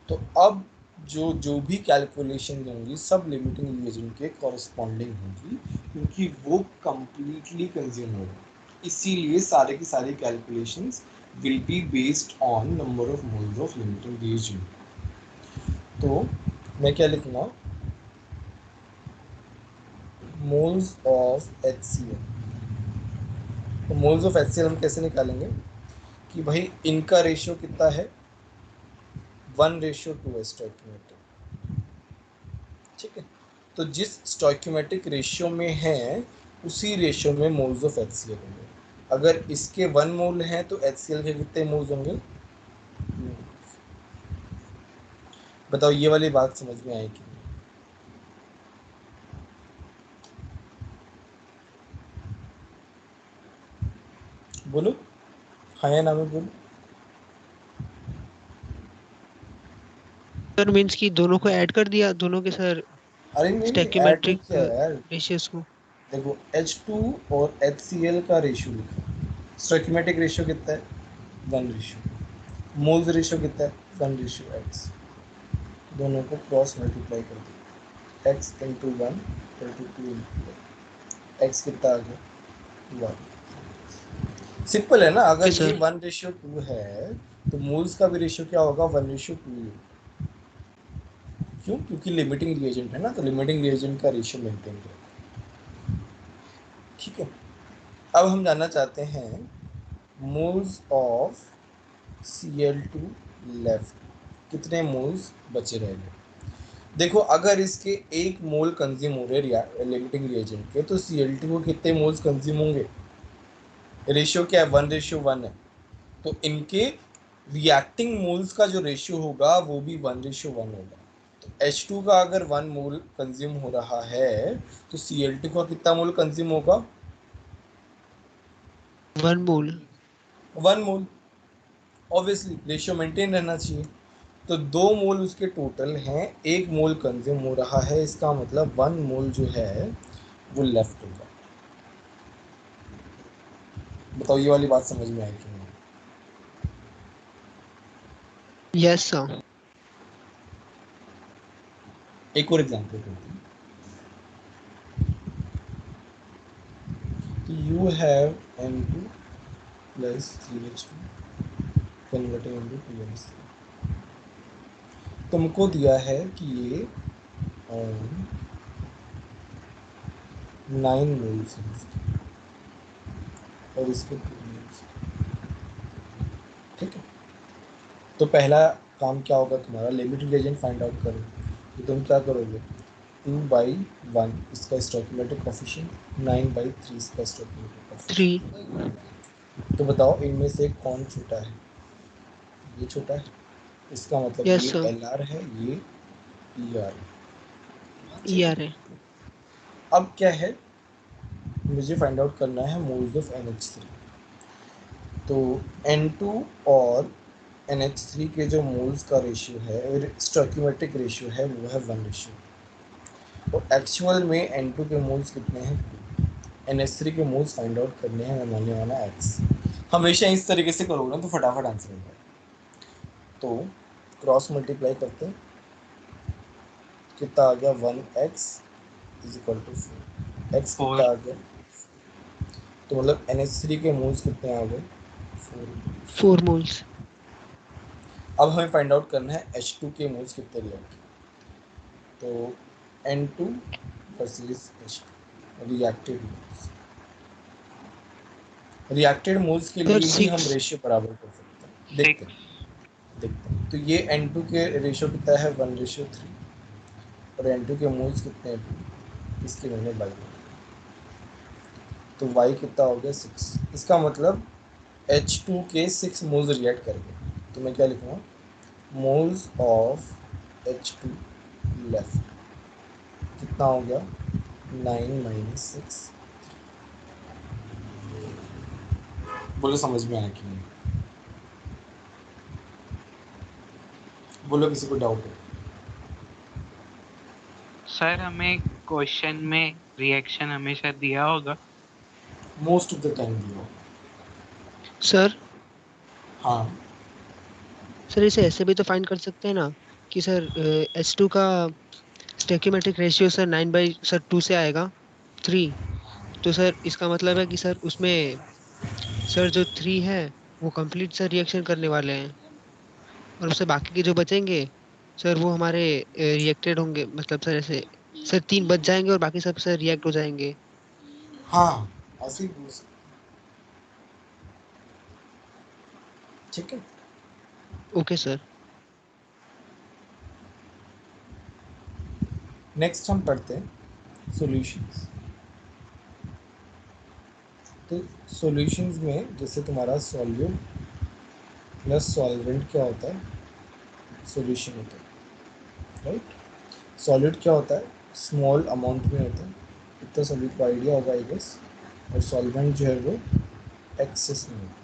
तो अब जो जो भी कैलकुलेशन होंगी सब लिमिटिंग रिएजेंट के कॉरस्पॉन्डिंग होंगी, क्योंकि वो कंप्लीटली कंज्यूम होगा। इसीलिए सारे की सारी calculations will be based on number of moles of limiting reagent. तो मैं क्या लिखूंगा? Moles of HCl। तो मोल्स ऑफ HCl हम कैसे निकालेंगे कि भाई इनका रेशियो कितना है? 1:2 स्टोइक्योमेट्रिक। ठीक है, तो जिस स्टोइक्योमेट्रिक रेशियो में है उसी रेशियो में मोल्स ऑफ HCl होंगे। अगर इसके 1 मोल हैं तो HCl के कितने मोल्स होंगे? बताओ ये वाली बात समझ में आई कि नहीं? बोलो हाँ या ना में बोलो। सर मींस कि दोनों को ऐड कर दिया, दोनों के सर अरे नहीं नहीं, ऐड नहीं स्टैक्योमेट्रिक किया यार। रेशियोज को। देखो H2 और HCl का रेशियो लिखा, स्टोइकियोमेट्रिक रेशियो कितना है 1 रेशियो, मोल्स रेशियो कितना है 1 रेशियो x, दोनों को क्रॉस मल्टीप्लाई कर दिया, x into 1 into 2 into x कितना आ गया 1। सिंपल है ना, अगर ओके ये सर। 1:2 है तो मोल्स का भी रेशियो क्या होगा 1:2 ही। क्यों? क्योंकि लिमिटिंग रिएजेंट है ना, तो लिमिटिंग रिएजेंट का रेशियो मेंटेन करें। ठीक है, अब हम जानना चाहते हैं मोल्स ऑफ Cl2 लेफ्ट, कितने मोल्स बचे रहेंगे। देखो अगर इसके 1 मोल कंज्यूम हो रहे लिमिटिंग रिएजेंट के, तो Cl2 को कितने मोल्स कंज्यूम होंगे, रेशियो क्या है 1:1 है, तो इनके रिएक्टिंग मोल्स का जो रेशियो होगा वो भी 1:1 होगा। तो H2 का अगर 1 मोल कंज्यूम हो रहा है तो Cl2 का कितना मोल कंज्यूम होगा 1 मोल। 1 मोल। ऑब्वियसली रेशियो मेंटेन रहना चाहिए, तो 2 मोल उसके टोटल हैं, 1 मोल कंज्यूम हो रहा है, इसका मतलब 1 मोल जो है वो लेफ्ट होगा। बताओ ये वाली बात समझ में आई कि नहीं? Yes sir. एक और एग्जांपल करते हैं। तो you have N2 plus 3H2 converting into 2N3। तुमको दिया है कि ये 9 मोल्स हैं और इसके 2 मोल्स। ठीक है, तो पहला काम क्या होगा तुम्हारा, लिमिटिंग रिएजेंट फाइंड आउट करो। तो तुम क्या करोगे 2/1 इसका स्टोइकियोमेट्रिक कोएफिशिएंट, 9/3 इसका स्टोइकियोमेट्रिक कोएफिशिएंट। 3। तो बताओ इनमें से कौन छोटा है, ये छोटा है, इसका मतलब यस ये सर। LR है, ये ER है। ई ठीक है, आर है। अब क्या है, मुझे फाइंड आउट करना है मोल्स ऑफ NH3। तो N2 और NH3 के जो मोल्स का रेशियो है, स्टोइकियोमेट्रिक रेशियो है, वो है 1:2। और एक्चुअल में N2 के मोल्स कितने हैं, NH3 के मोल्स फाइंड आउट करने हैं, मैं मानने वाला x। हमेशा इस तरीके से करोगे ना तो फटाफट आंसर हो जाएगा। तो क्रॉस मल्टीप्लाई करते हैं, कितना आ गया 1x is equal to 4, x कितना आ गया, तो मतलब NH3 के मोल्स कितने आ गए 4। 4 मोल्स। अब हमें फाइंड आउट करना है H2 के मोल्स कितने रिएक्ट किए, तो N2 versus H2 reacted moles. Reacted moles के सर लिए ही हम 6। रेशियो बराबर कर सकते हैं। देखते हैं, तो ये N2 के रेशियो कितना है 1:3 और N2 के मोल्स कितने हैं, इसके मैंने बाई, तो y कितना हो गया 6। इसका मतलब H2 के 6 मोल्स रिएक्ट करेंगे, तो मैं क्या लिखूँगा मोल्स ऑफ H2 लेफ्ट कितना हो गया 9 - 6। बोलो समझ में आया कि नहीं, बोलो किसी को डाउट है। सर हमें क्वेश्चन में रिएक्शन हमेशा दिया होगा। मोस्ट ऑफ द टाइम दिया होगा। सर हाँ सर इसे ऐसे भी तो फाइंड कर सकते हैं ना कि सर H2 का स्टैक्योमेट्रिक रेशियो सर 9/2 से आएगा 3। तो सर इसका मतलब है कि सर उसमें सर जो 3 है वो कंप्लीट सर रिएक्शन करने वाले हैं, और उससे बाकी के जो बचेंगे सर वो हमारे रिएक्टेड होंगे, मतलब सर ऐसे सर 3 बच जाएंगे और बाकी सब सर रिएक्ट हो जाएंगे। हाँ ऐसे ही बोल सकते, ठीक है। Okay sir. नेक्स्ट हम पढ़ते हैं सॉल्यूशंस। तो सॉल्यूशंस में जैसे तुम्हारा सॉल्यूट प्लस सॉल्वेंट क्या होता है, सॉल्यूशन होता है, राइट। सॉल्यूट क्या होता है, स्मॉल अमाउंट में होता है, इतना सॉल्यूट का आइडिया होगा आई गेस, और सॉल्वेंट जो है वो एक्सेस में होता है,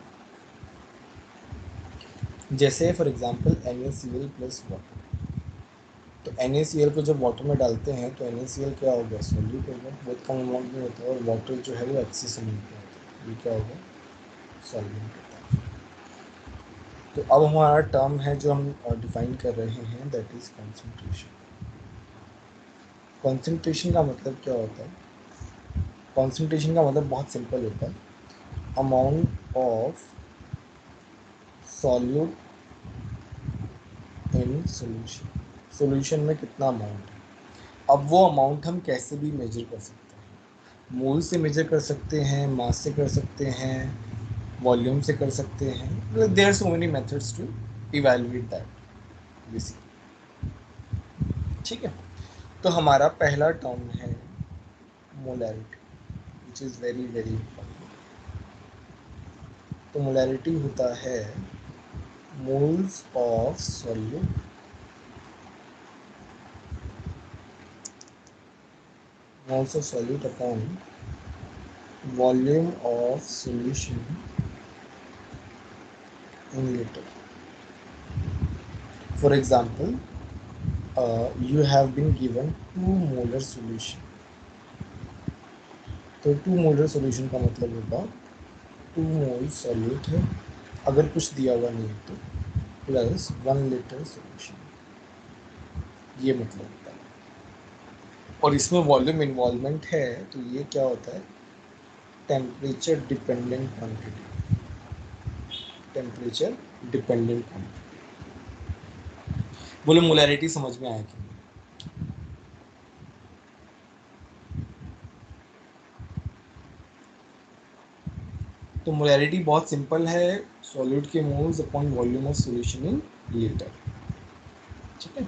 जैसे for example NaCl plus water. तो NaCl को जब वाटर में डालते हैं तो NaCl क्या होगा, सॉल्यूट होगा, बहुत कम अमाउंट में होता है, और वाटर जो है वो एक्सेस अमाउंट में होता है, ये क्या होगा, सॉल्वेंट होता है। तो अब हमारा टर्म है जो हम डिफाइन कर रहे हैं, दैट इज कॉन्सेंट्रेशन। कॉन्सेंट्रेशन का मतलब क्या होता है, कॉन्सेंट्रेशन का मतलब बहुत सिंपल होता है, amount of solute in solution, solution में कितना अमाउंट है। अब वो अमाउंट हम कैसे भी मेजर कर सकते हैं, मोल से मेजर कर सकते हैं, मास से कर सकते हैं, वॉल्यूम से कर सकते हैं, there are so many methods to evaluate that basically. ठीक है, तो हमारा पहला टर्म है molarity, which is very very important. तो मोलैरिटी होता है moles of solute moles of solute upon volume of solution in liter. For example, you have been given 2 molar solution. तो 2 molar solution का मतलब होगा 2 moles solute है, अगर कुछ दिया हुआ नहीं है तो प्लस 1 liter solution, ये मतलब होता है। और इसमें वॉल्यूम इन्वॉल्वमेंट है, तो ये क्या होता है, temperature dependent quantity, temperature dependent quantity. बोलो मोलैरिटी समझ में आया कि तो मोलैरिटी बहुत सिंपल है, सॉल्यूट के moles upon volume of solution in litre. ठीक है,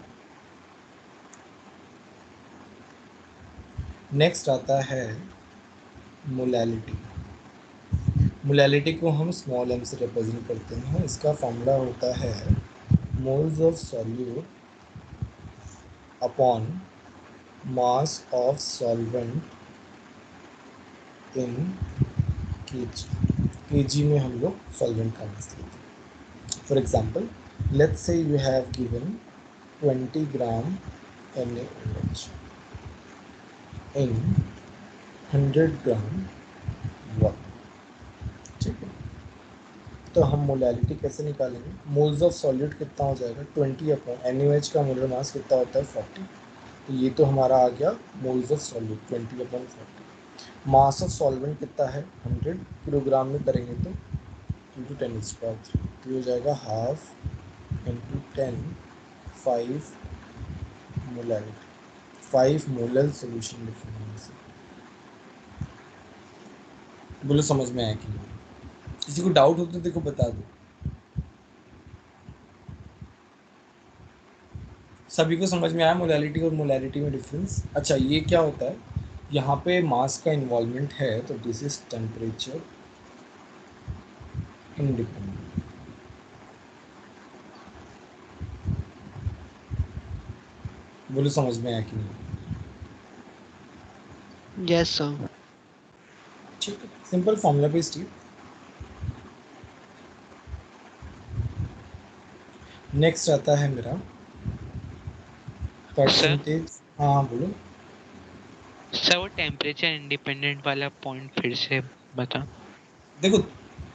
नेक्स्ट आता है मोलैलिटी। मोलैलिटी को हम स्मॉल m से रिप्रेजेंट करते हैं, इसका फॉर्मूला होता है moles of solute upon mass of solvent in kg में हम लोग सॉल्वेंट का मास लेते हैं। For example, let's say you have given 20 gram NaOH in 100 gram water. ठीक है, तो हम मोलैलिटी कैसे निकालेंगे, मोल्स ऑफ सॉल्यूट कितना हो जाएगा 20 अपॉन NaOH का मोलर मास कितना होता है 40, तो ये तो हमारा आ गया moles of solute 20 upon 40। Mass of solvent कितना है 100 किलोग्राम में करेंगे तो इंटू 10⁻3, तो ये हो जाएगा half into 10 5 molality, 5 molar solution लिखेंगे से। बोलो समझ में आया कि नहीं, किसी को डाउट हो तो देखो बता दो। सभी को समझ में आया मोलैलिटी और मोलैरिटी में डिफरेंस। अच्छा, ये क्या होता है, यहाँ पे मास का इन्वॉल्वमेंट है, तो दिस इज टेम्परेचर इंडिपेंडेंट। बोलो समझ में आया कि नहीं। Yes sir. ठीक है, सिंपल फॉर्मूला बेस्ड है। नेक्स्ट आता है मेरा परसेंटेज। हाँ बोलो। सर वो टेम्परेचर इंडिपेंडेंट वाला पॉइंट फिर से बता। देखो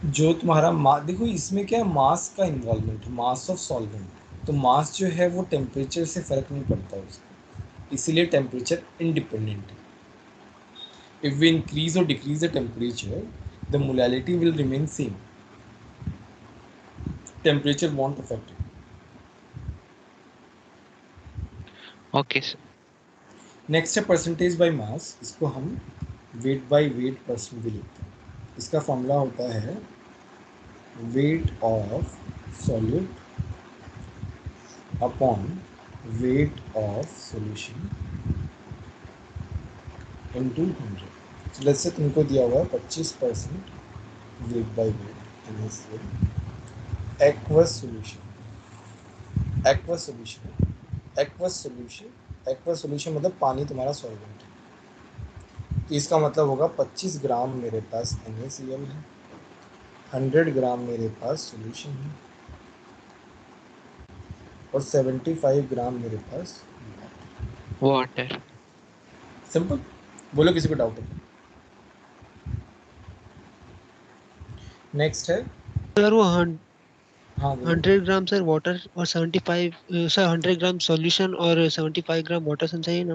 जो तुम्हारा देखो इसमें क्या है, मास का इन्वॉल्वमेंट है, मास ऑफ सॉल्वेंट, तो मास जो है वो टेम्परेचर से फर्क नहीं पड़ता उसका, इसीलिए टेम्परेचर इंडिपेंडेंट है। इफ वी इंक्रीज और decrease the temperature, the molality will remain same, temperature want affect it. Okay sir. Next है परसेंटेज बाय मास, इसको हम वेट बाय वेट परसेंट भी लिखते हैं। इसका फॉर्मूला होता है weight of solute upon weight of solution into 100। Let's say तुमको दिया हुआ है 25% weight by weight aqueous solution, aqueous solution, aqueous solution, aqueous solution मतलब पानी तुम्हारा सॉल्वेंट है, तो इसका मतलब होगा 25 ग्राम मेरे पास NaCl है, 100 ग्राम मेरे पास सॉल्यूशन है, और 75 ग्राम मेरे पास water. सिंपल, बोलो किसी को डाउट है। नेक्स्ट है सर वो हाँ बोलो। 100 ग्राम सर वाटर और 75 सर 100 ग्राम सॉल्यूशन और 75 ग्राम वाटर चाहिए ना।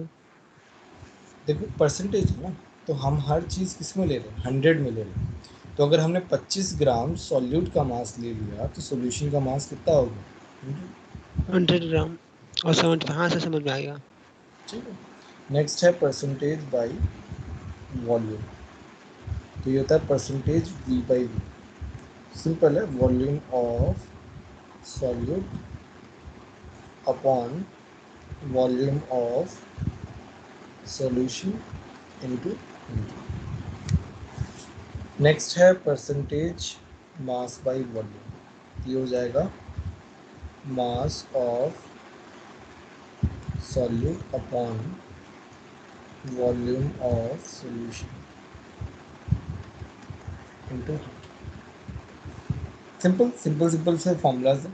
देखो परसेंटेज है ना, तो हम हर चीज़ किस में ले रहे हैं, 100 में ले रहे हैं। तो अगर हमने 25 ग्राम सॉल्यूट का मास ले लिया तो सॉल्यूशन का मास कितना होगा, 100। 100 ग्राम और 75, हाँ सर समझ में आ गया। ठीक है। नेक्स्ट है परसेंटेज बाई वॉल्यूम, तो ये होता है percentage V by V। Simple है, volume of solute upon volume of solution into. Next है परसेंटेज मास बाई वॉल्यूम, ये हो जाएगा mass of solute upon volume of solution into. Simple simple simple से फॉर्मूलाज है।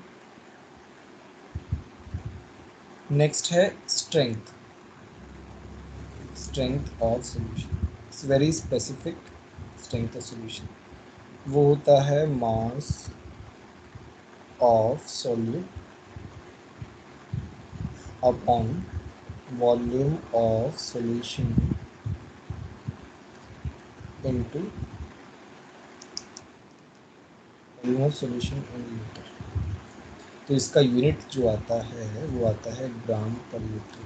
नेक्स्ट है strength, strength of solution, it's very specific. Strength of solution वो होता है mass of solute upon volume of solution into volume of solution in litre. तो इसका यूनिट जो आता है वो आता है ग्राम पर लीटर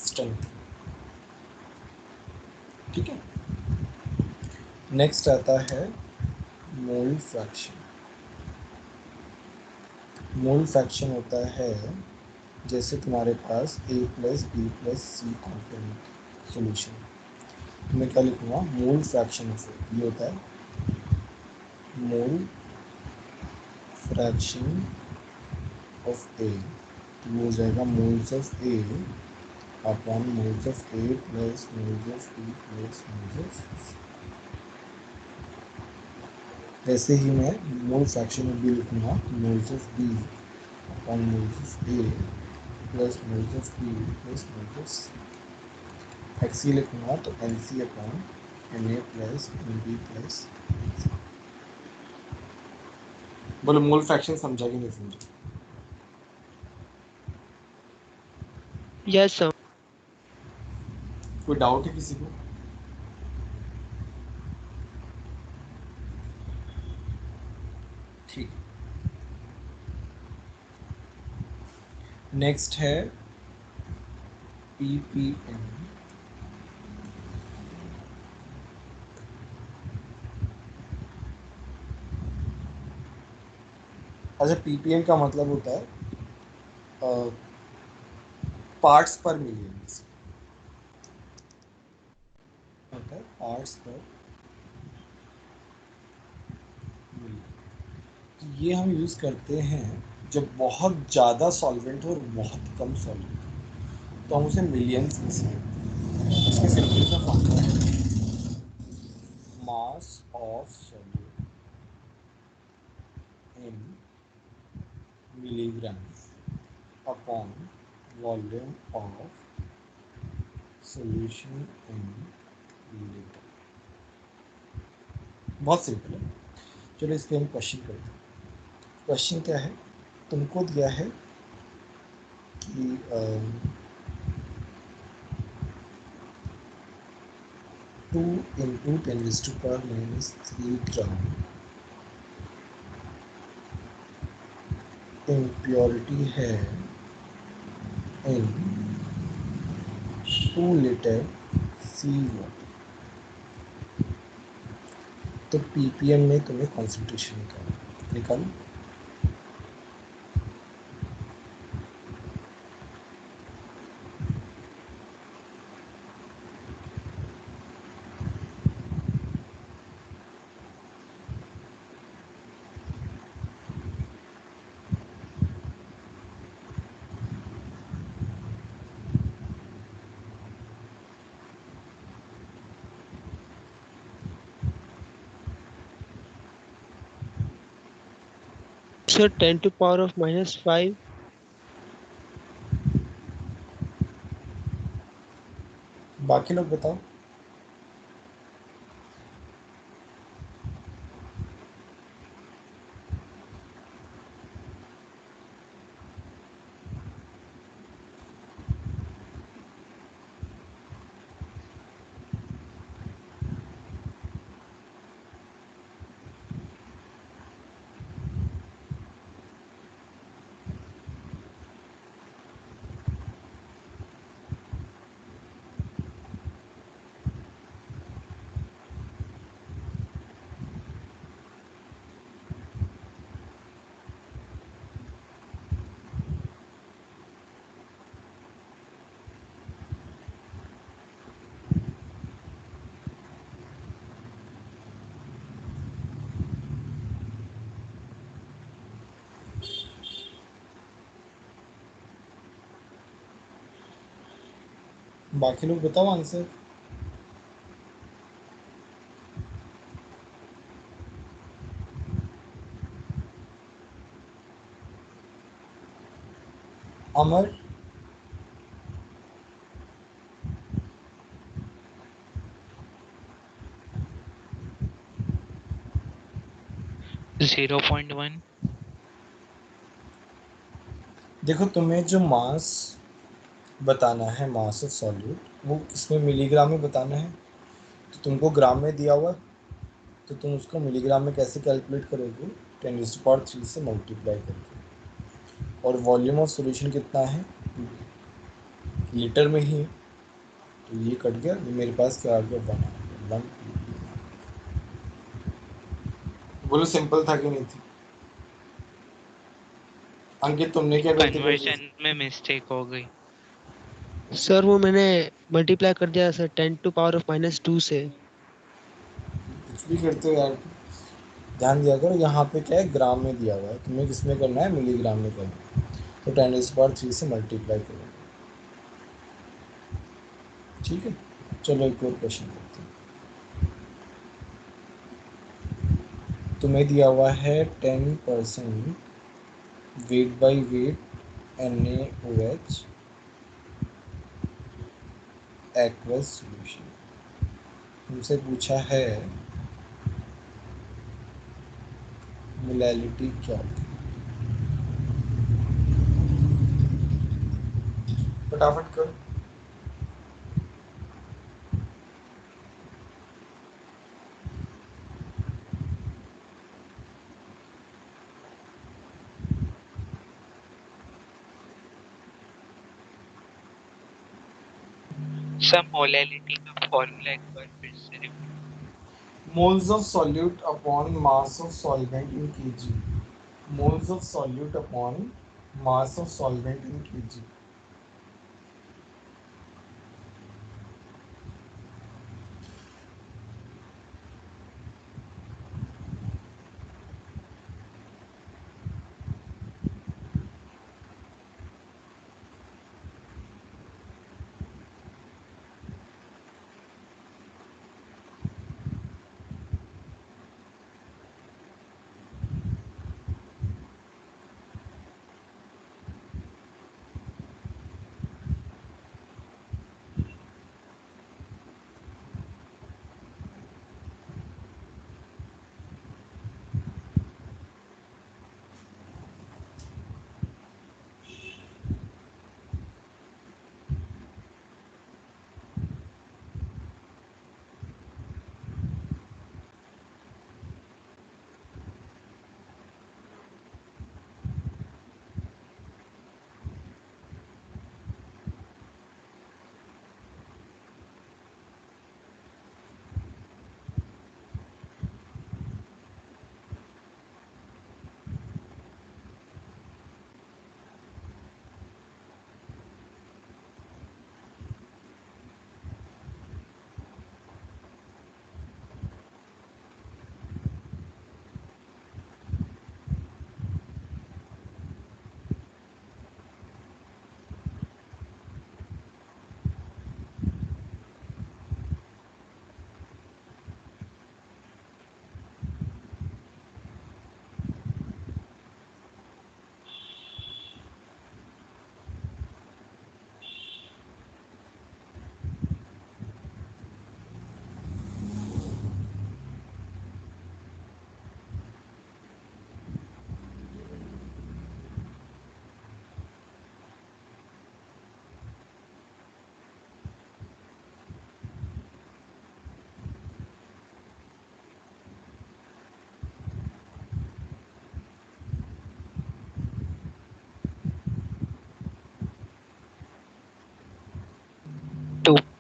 स्ट्रेंथ। ठीक है। नेक्स्ट आता है मोल फ्रैक्शन। मोल फ्रैक्शन होता है जैसे तुम्हारे पास A plus B plus C component solution, मैं क्या लिखूँगा, मोल फ्रैक्शन ऑफ ए, ये होता है मोल फ्रैक्शन ऑफ ए, तो वो हो जाएगा moles of A upon moles of A plus moles of B plus moles of C. वैसे ही मैं मोल फ्रैक्शन ऑफ बी लिखूँगा moles of B upon moles of A plus moles of B plus moles of C. X C लिखूँगा तो N C upon N A plus N B plus. बोलो मोल फ्रैक्शन समझा कि नहीं समझा। Yes sir. कोई डाउट है किसी को। ठीक। नेक्स्ट है पीपीएम। अच्छा, पीपीएम का मतलब होता है पार्ट्स पर मिलियन, होता है पार्ट्स पर मिलियन। तो ये हम यूज़ करते हैं जब बहुत ज़्यादा सॉल्वेंट हो और बहुत कम सॉल्वेंट हो, तो हम उसे मिलियंस में से। इसमें सिंपल सा फॉर्मूला है mass of solute in milligrams upon volume of solution in litre. बहुत सिंपल है। चलो इसके हम क्वेश्चन करते हैं। क्वेश्चन क्या है, तुमको दिया है कि 2 इंटू 10⁻³ ग्राम इम्प्योरिटी है इन 2 लीटर सी वाटर। तो पीपीएम में तुम्हें कॉन्सेंट्रेशन निकालो। सर 10 to power of -5 बाकी लोग बताओ। बाकी लोग बताओ आंसर। अमर, 0.1. देखो तुम्हें जो मास बताना है, मास ऑफ सॉल्यूट, वो किसमें मिलीग्राम में बताना है। तो तुमको ग्राम में दिया हुआ, तो तुम उसको मिलीग्राम में कैसे कैलकुलेट करोगे, 10⁻³ से मल्टीप्लाई करके। और वॉल्यूम ऑफ सॉल्यूशन कितना है, लीटर में ही है। तो ये कट गया, ये मेरे पास क्या आ गया, 1। बोलो सिंपल था कि नहीं थी। अंकित तुमने क्या गलती कर दी? कन्वर्जन में मिस्टेक हो गई. सर वो मैंने मल्टीप्लाई कर दिया सर 10⁻⁻² से। कुछ भी करते हो यार, ध्यान दिया करो। यहाँ पे क्या है, ग्राम में दिया हुआ है, तुम्हें किस में करना है, मिलीग्राम में करना है। तो 10⁻³ से मल्टीप्लाई करो, ठीक है। चलो एक और क्वेश्चन करते हैं। तुम्हें दिया हुआ है 10% weight by wait NaOH aqueous solution. तुमसे पूछा है मोलैलिटी क्या होती है, फटाफट करो। सब मोलैलिटी का फॉर्मूला एक बार फिर से repeat. Moles of solute upon mass of solvent in kg। Moles of solute upon mass of solvent in kg।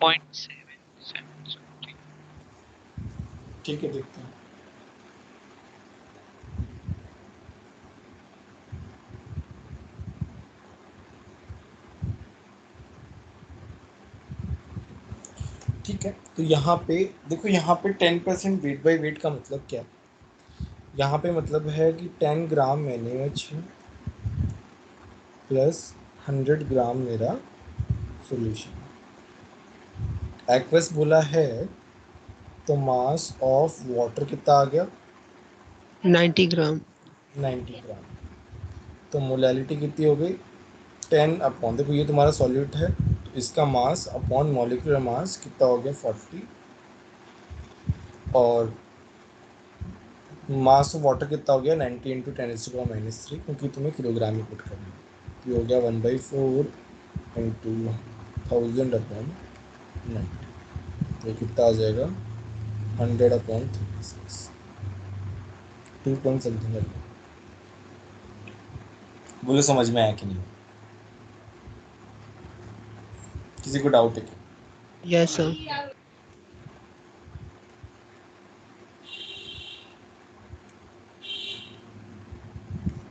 1.77 something. ठीक है, देखते हैं। ठीक है, तो यहाँ पे देखो, यहाँ पे 10% वेट बाय वेट का मतलब क्या है? यहाँ पे मतलब है कि 10 ग्राम NaOH है प्लस 100 ग्राम मेरा सॉल्यूशन। एक्वस बोला है तो मास ऑफ वाटर कितना आ गया? 90 ग्राम। 90 ग्राम। तो मोलैलिटी कितनी हो गई? 10 अपॉन, देखो ये तुम्हारा सॉल्यूट है तो इसका मास अपॉन मॉलिक्यूलर मास कितना हो गया? 40। और मास ऑफ वाटर कितना हो गया? 90 इंटू 10⁻³ क्योंकि तुम्हें किलोग्राम में पुट करना है। तो ये हो गया 1/4 इंटू 1000 अपॉन 90। तो ये कितना आ जाएगा? 100 अपॉन 36, 2 पॉइंट समथिंग है। बोलो समझ में आया कि नहीं? किसी को डाउट है क्या? Yes sir.